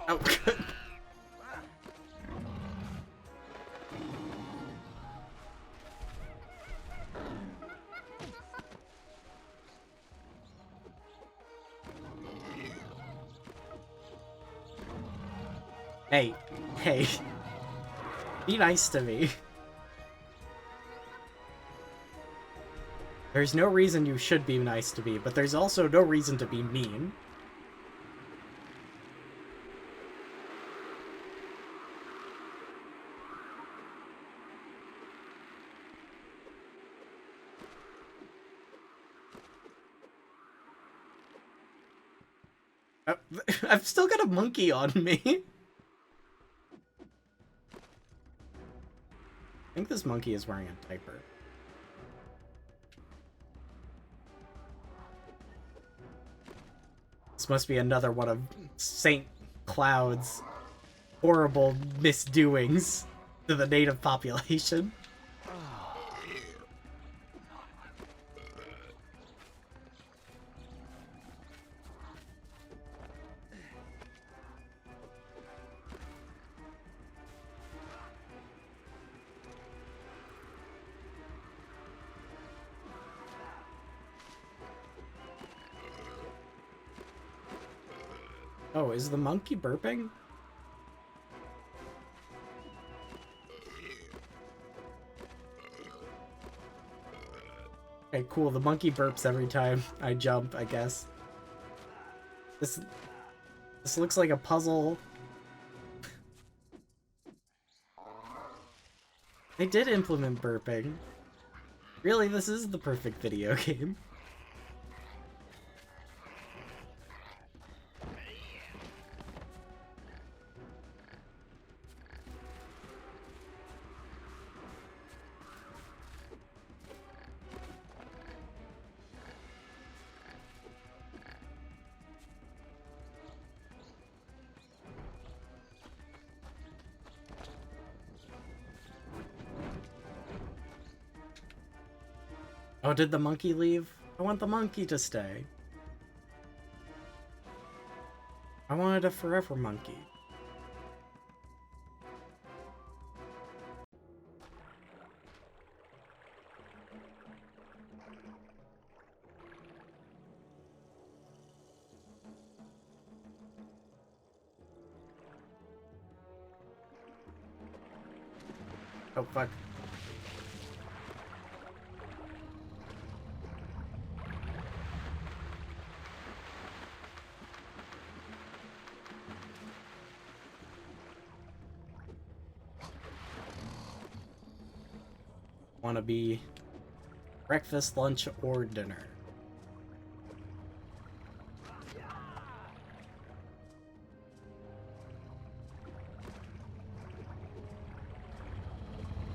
Oh, good. Hey, hey. Be nice to me. There's no reason you should be nice to me, but there's also no reason to be mean. I've still got a monkey on me. I think this monkey is wearing a diaper. This must be another one of St. Cloud's horrible misdoings to the native population. Oh, is the monkey burping? Okay, cool. The monkey burps every time I jump, I guess. This looks like a puzzle. They did implement burping. Really, this is the perfect video game. Oh, did the monkey leave? I want the monkey to stay. I wanted a forever monkey. Oh, fuck. Want to be breakfast, lunch, or dinner?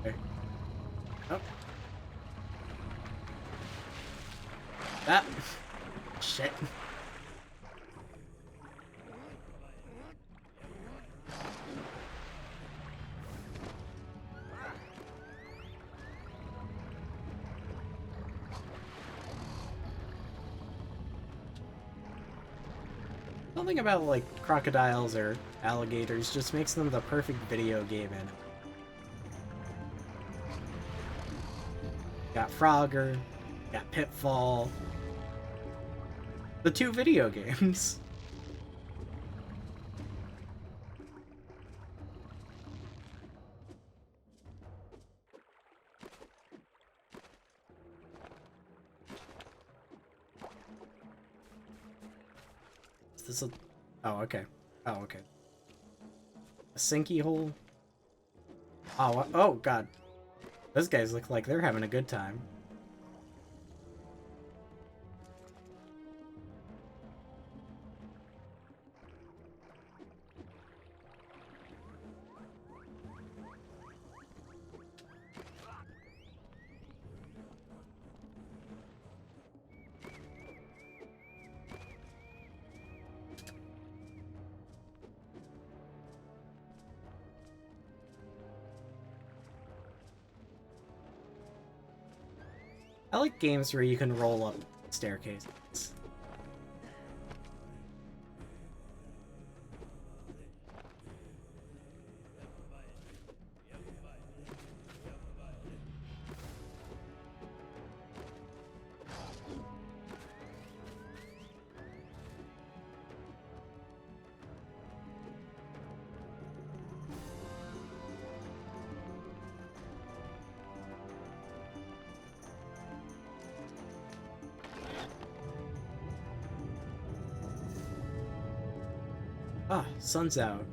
Okay. Oh. Ah. Shit. Something about, like, crocodiles or alligators just makes them the perfect video game enemy. Got Frogger, got Pitfall. The two video games. Is this a... Oh, okay. Oh, okay. A sinky hole? Oh, oh, God. Those guys look like they're having a good time. I like games where you can roll up staircases. Ah, sun's out.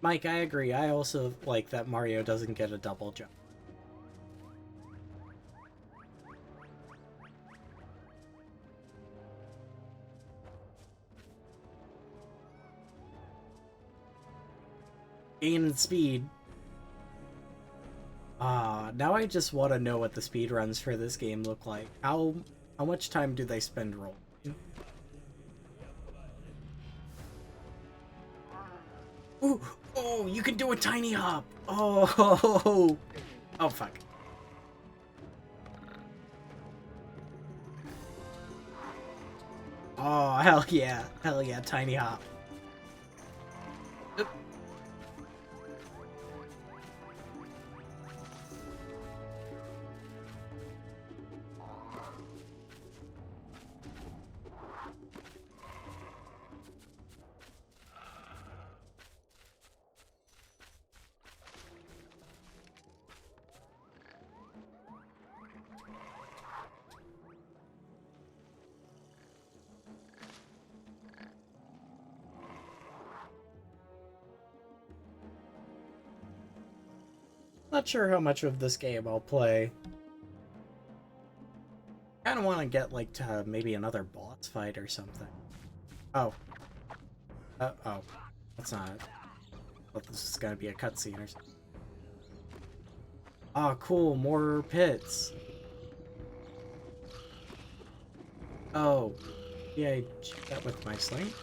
Mike, I agree. I also like that Mario doesn't get a double jump. Gain speed. Now I just want to know what the speedruns for this game look like. How much time do they spend rolling? Ooh, oh, you can do a tiny hop. Oh, oh fuck. Oh, hell yeah, tiny hop. Oop. Not sure how much of this game I'll play. I kind of want to get, like, to maybe another boss fight or something. Oh. Oh. That's not it. I thought this was gonna be a cutscene or something. Oh, cool. More pits. Oh. Yeah, I shoot that with my sling.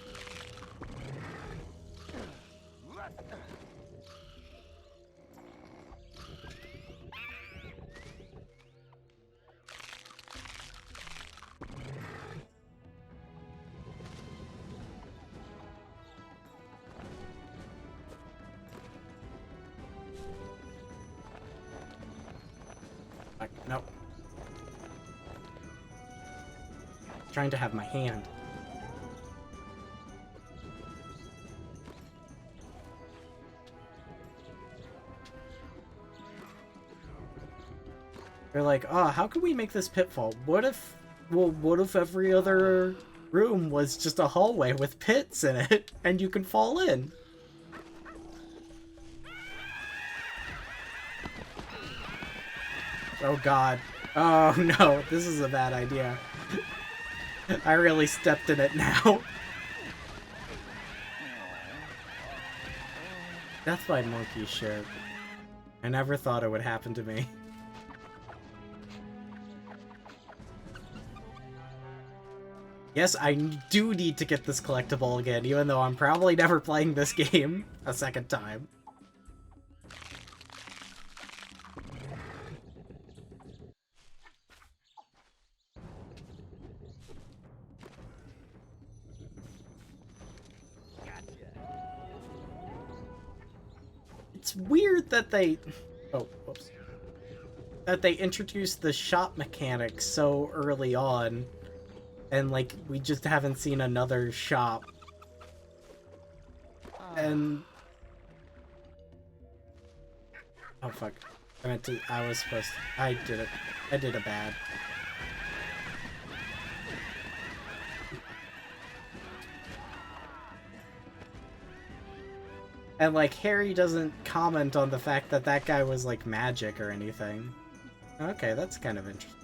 Nope. Trying to have my hand. They're like, oh, how can we make this pitfall? What if every other room was just a hallway with pits in it and you can fall in? Oh god. Oh no, this is a bad idea. I really stepped in it now. Death by monkey shit. I never thought it would happen to me. Yes, I do need to get this collectible again, even though I'm probably never playing this game a second time. It's weird that they... Oh, whoops. That they introduced the shop mechanic so early on, and, like, we just haven't seen another shop. And... Oh, fuck. I was supposed to... I did a bad. And, like, Harry doesn't comment on the fact that that guy was, like, magic or anything. Okay, that's kind of interesting.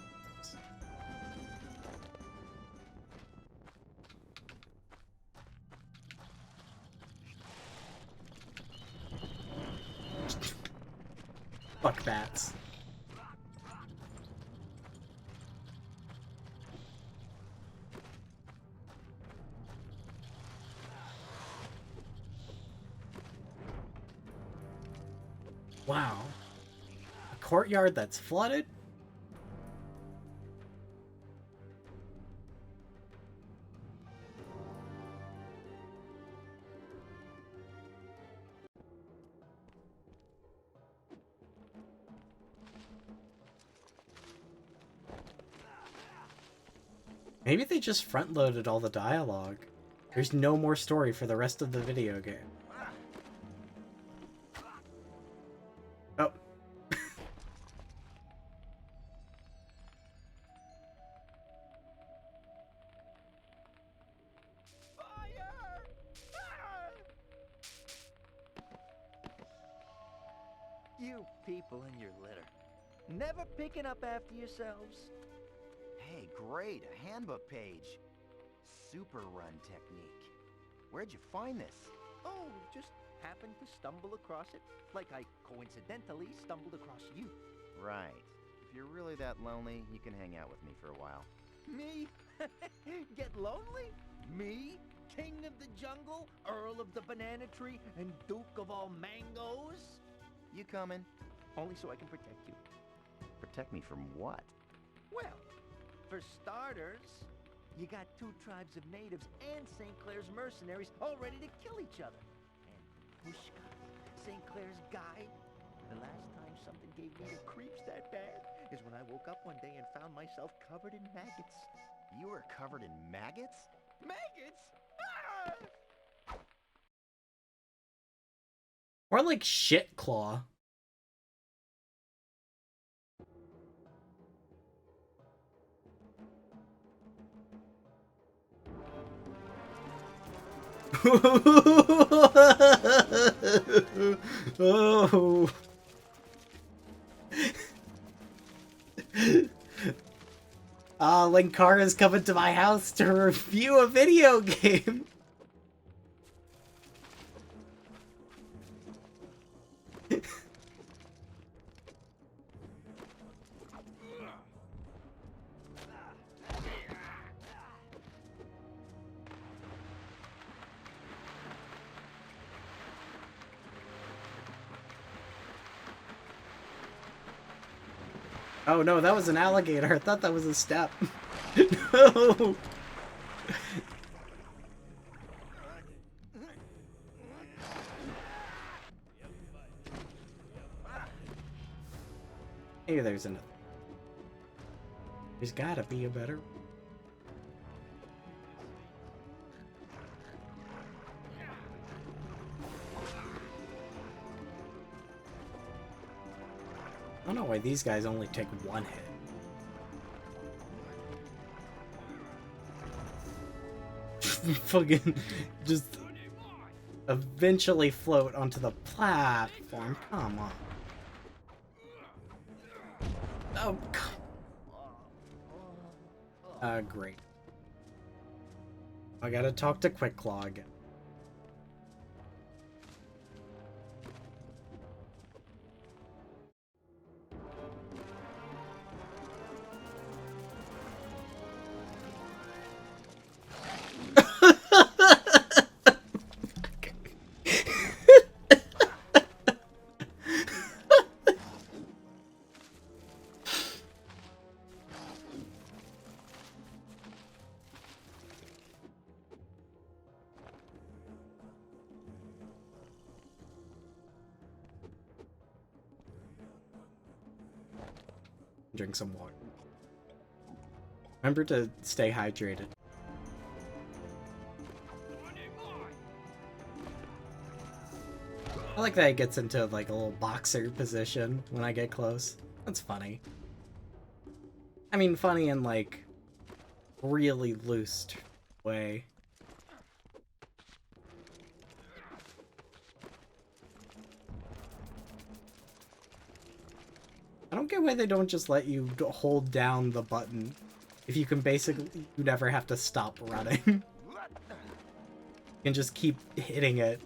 Fuck bats. Wow. A courtyard that's flooded? Maybe they just front-loaded all the dialogue. There's no more story for the rest of the video game. Oh. You people in your litter. Never picking up after yourselves. Hey, great, a handbook page. Super run technique. Where'd you find this? Oh, just happened to stumble across it, like I coincidentally stumbled across you. Right. If you're really that lonely, you can hang out with me for a while. Me? Get lonely? Me? King of the jungle, Earl of the banana tree, and Duke of all mangoes? You coming? Only so I can protect you. Protect me from what? Well, for starters, you got 2 tribes of natives and St. Clair's mercenaries all ready to kill each other. And Pushka, St. Clair's guide. The last time something gave me the creeps that bad is when I woke up one day and found myself covered in maggots. You were covered in maggots? Maggots? Ah! Or like shit claw. Oh. Linkara's coming to my house to review a video game. Oh no, that was an alligator. I thought that was a step. No! Maybe there's another. There's gotta be a better. I don't know why these guys only take 1 hit. Fucking just eventually float onto the platform. Come on. Oh, great. I gotta talk to Quick Claw again. Drink some water. Remember to stay hydrated. I like that it gets into like a little boxer position when I get close. That's funny. I mean, funny in like really loose way. I don't get why they don't just let you hold down the button if you can basically, you never have to stop running. You can just keep hitting it.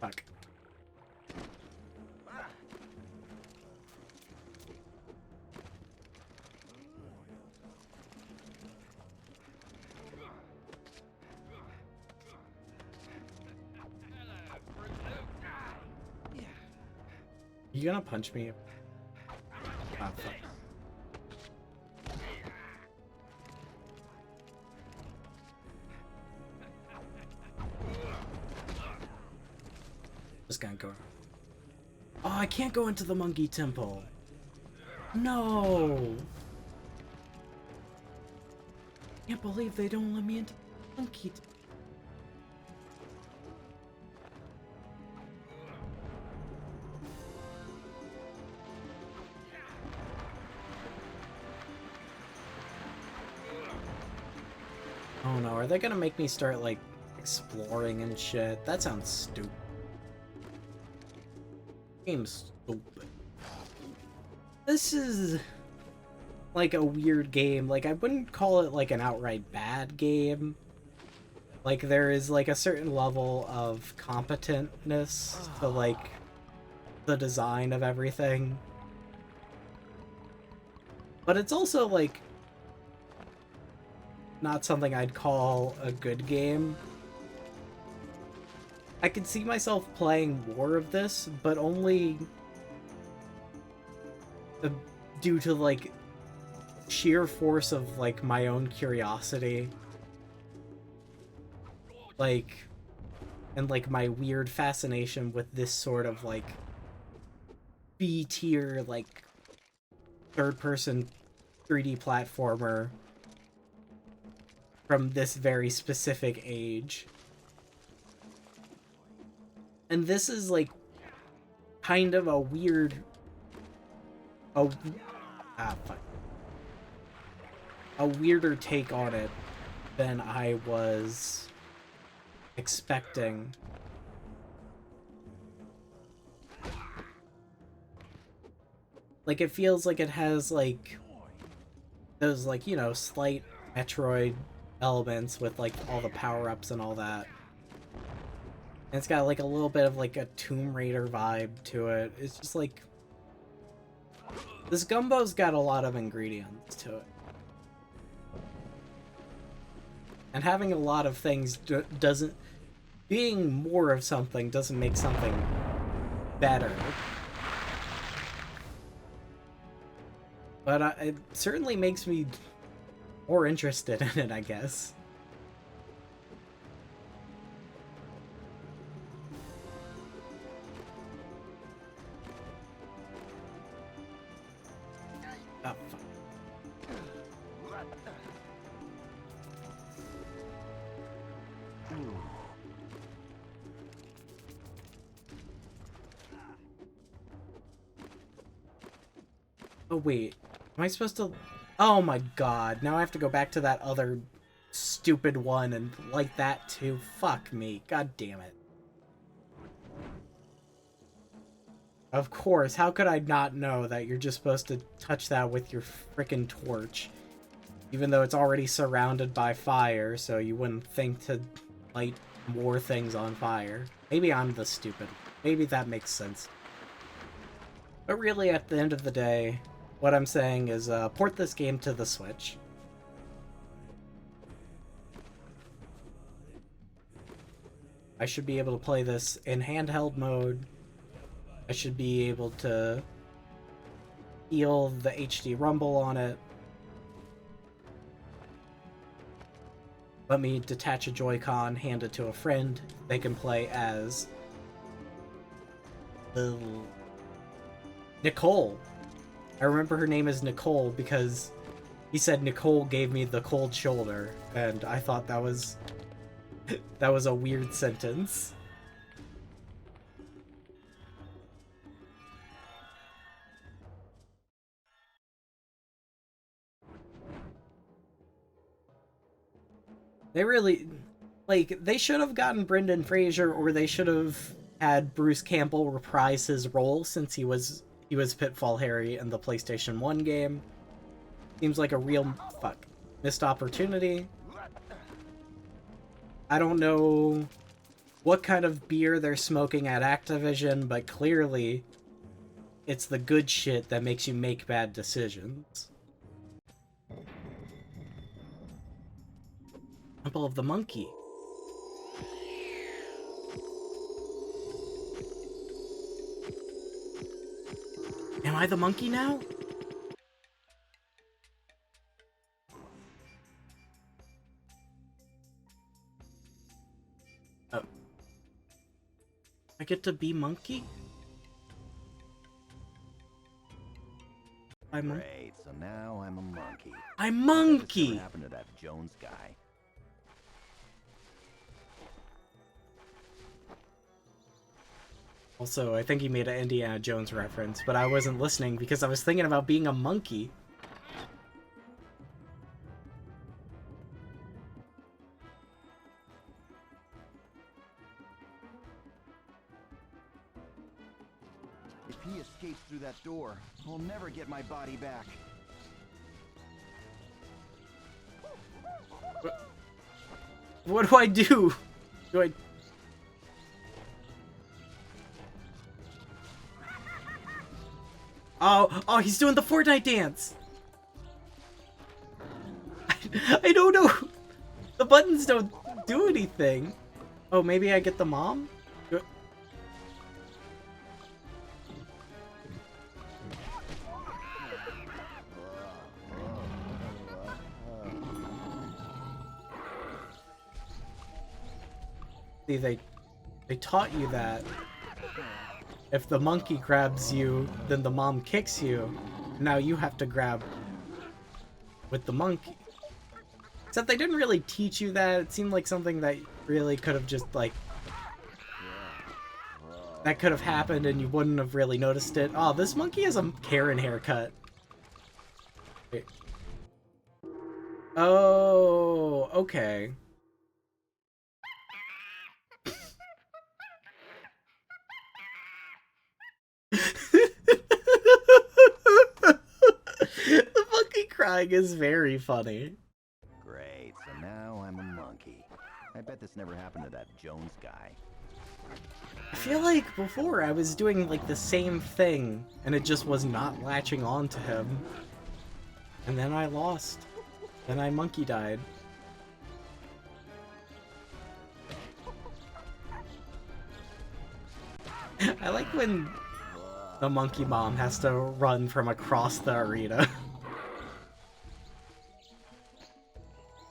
Fuck. You gonna punch me? Ah, fuck. Just gonna go. Oh, I can't go into the monkey temple. No. Can't believe they don't let me into the monkey temple. Oh no, are they gonna make me start, like, exploring and shit? That sounds stupid. Game's stupid. This is... like a weird game. Like, I wouldn't call it like an outright bad game. Like, there is like a certain level of competentness to like the design of everything. But it's also like not something I'd call a good game. I could see myself playing more of this, but only due to like sheer force of like my own curiosity, like, and like my weird fascination with this sort of like B tier like third person 3D platformer from this very specific age. And this is like kind of a weird a weirder take on it than I was expecting. Like, it feels like it has like those like, you know, slight Metroid elements with like all the power-ups and all that. And it's got like a little bit of like a Tomb Raider vibe to it. It's just like, this gumbo's got a lot of ingredients to it. And having a lot of things doesn't... Being more of something doesn't make something better. But it certainly makes me more interested in it, I guess. Oh, fuck. Oh, wait. Am I supposed to... Oh my god. Now I have to go back to that other stupid one and like that too. Fuck me. God damn it. Of course. How could I not know that you're just supposed to touch that with your frickin' torch? Even though it's already surrounded by fire, so you wouldn't think to light more things on fire. Maybe I'm the stupid. Maybe that makes sense. But really, at the end of the day, what I'm saying is port this game to the Switch. I should be able to play this in handheld mode. I should be able to feel the HD rumble on it. Let me detach a Joy-Con, hand it to a friend. They can play as Nicole. I remember her name is Nicole because he said Nicole gave me the cold shoulder, and I thought that was a weird sentence. They really, like, they should have gotten Brendan Fraser, or they should have had Bruce Campbell reprise his role since he was Pitfall Harry in the PlayStation 1 game. Seems like a real, missed opportunity. I don't know what kind of beer they're smoking at Activision, but clearly it's the good shit that makes you make bad decisions. Temple of the Monkey. Am I the monkey now? Oh. I get to be monkey? Great, so now I'm a monkey. I'm monkey! What happened to that Jones guy? Also, I think he made an Indiana Jones reference, but I wasn't listening because I was thinking about being a monkey. If he escapes through that door, I'll never get my body back. What do I do? Do I... Oh, he's doing the Fortnite dance! I don't know! The buttons don't do anything! Oh, maybe I get the mom? See, they taught you that if the monkey grabs you, then the mom kicks you. Now you have to grab with the monkey. Except they didn't really teach you that. It seemed like something that really could have just, like... that could have happened and you wouldn't have really noticed it. Oh, this monkey has a Karen haircut. Wait. Oh, okay. The monkey crying is very funny. Great, so now I'm a monkey. I bet this never happened to that Jones guy. I feel like before I was doing like the same thing and it just was not latching on to him. And then I lost. Then I monkey died. I like when the monkey mom has to run from across the arena.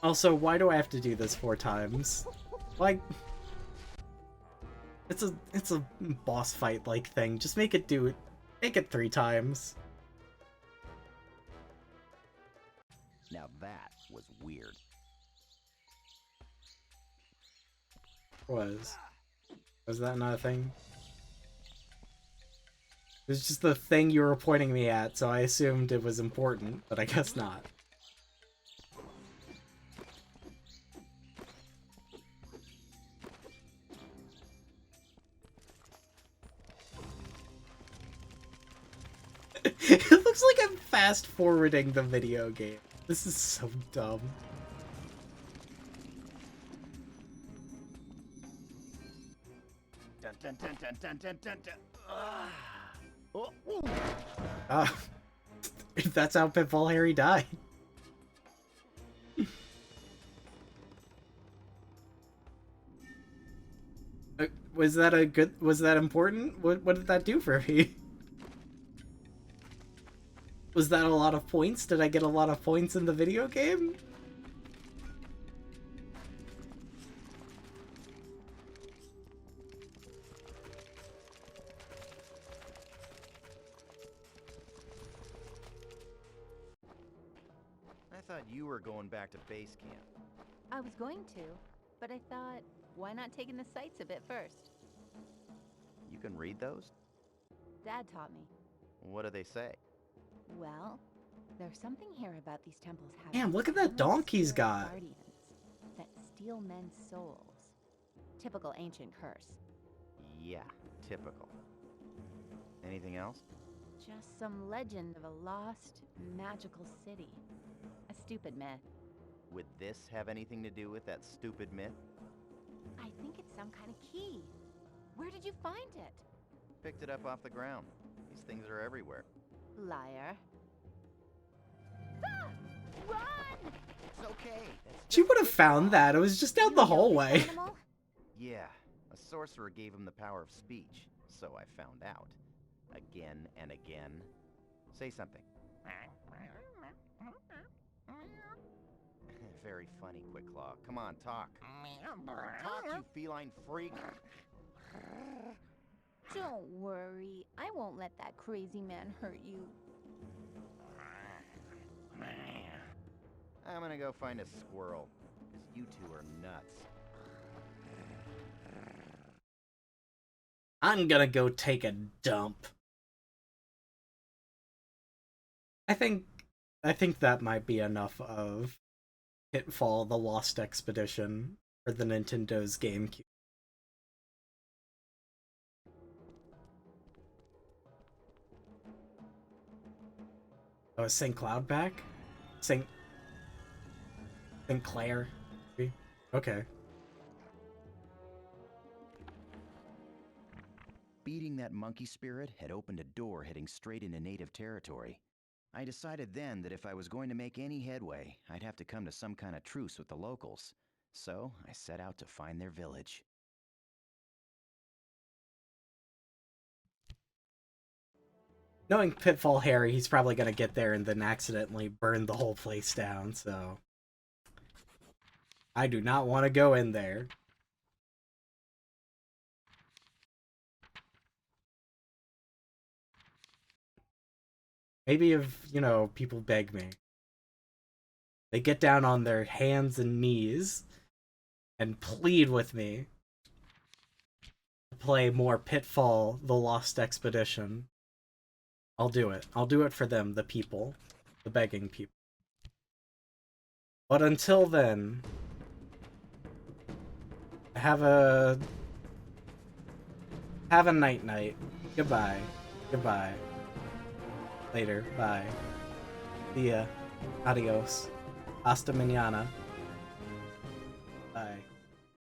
Also, why do I have to do this 4 times? Like, it's a boss fight like thing. Just make it 3 times. Now that was weird. Was that not a thing? It was just the thing you were pointing me at, so I assumed it was important, but I guess not. It looks like I'm fast-forwarding the video game. This is so dumb. Dun, dun, dun, dun, dun, dun, dun, dun. That's how Pitfall Harry died. Was that important? What did that do for me? Was that a lot of points? Did I get a lot of points in the video game? I thought you were going back to base camp. I was going to, but I thought, why not take in the sights a bit first? You can read those? Dad taught me. What do they say? Well, there's something here about these temples having... Damn, look at that donkey he's got. Guardians that steal men's souls. Typical ancient curse. Yeah, typical. Anything else? Just some legend of a lost, magical city. A stupid myth. Would this have anything to do with that stupid myth? I think it's some kind of key. Where did you find it? Picked it up off the ground. These things are everywhere. Liar. Ah! Run! It's okay. She would have found that. It was just down the hallway. Animal? Yeah, a sorcerer gave him the power of speech, so I found out. Again and again. Say something. Very funny, Quick-Claw. Come on, talk. Talk, you feline freak. Don't worry. I won't let that crazy man hurt you. I'm gonna go find a squirrel, because you two are nuts. I'm gonna go take a dump. I think that might be enough of Pitfall: The Lost Expedition for the Nintendo's GameCube. Oh, is St. Cloud back? St. Clair? Okay. Beating that monkey spirit had opened a door heading straight into native territory. I decided then that if I was going to make any headway, I'd have to come to some kind of truce with the locals. So I set out to find their village. Knowing Pitfall Harry, he's probably gonna get there and then accidentally burn the whole place down, so... I do not want to go in there. Maybe if, you know, people beg me. They get down on their hands and knees and plead with me to play more Pitfall: The Lost Expedition. I'll do it. I'll do it for them, the people. The begging people. But until then, have a night-night. Goodbye. Goodbye. Later. Bye. See ya. Adios. Hasta mañana.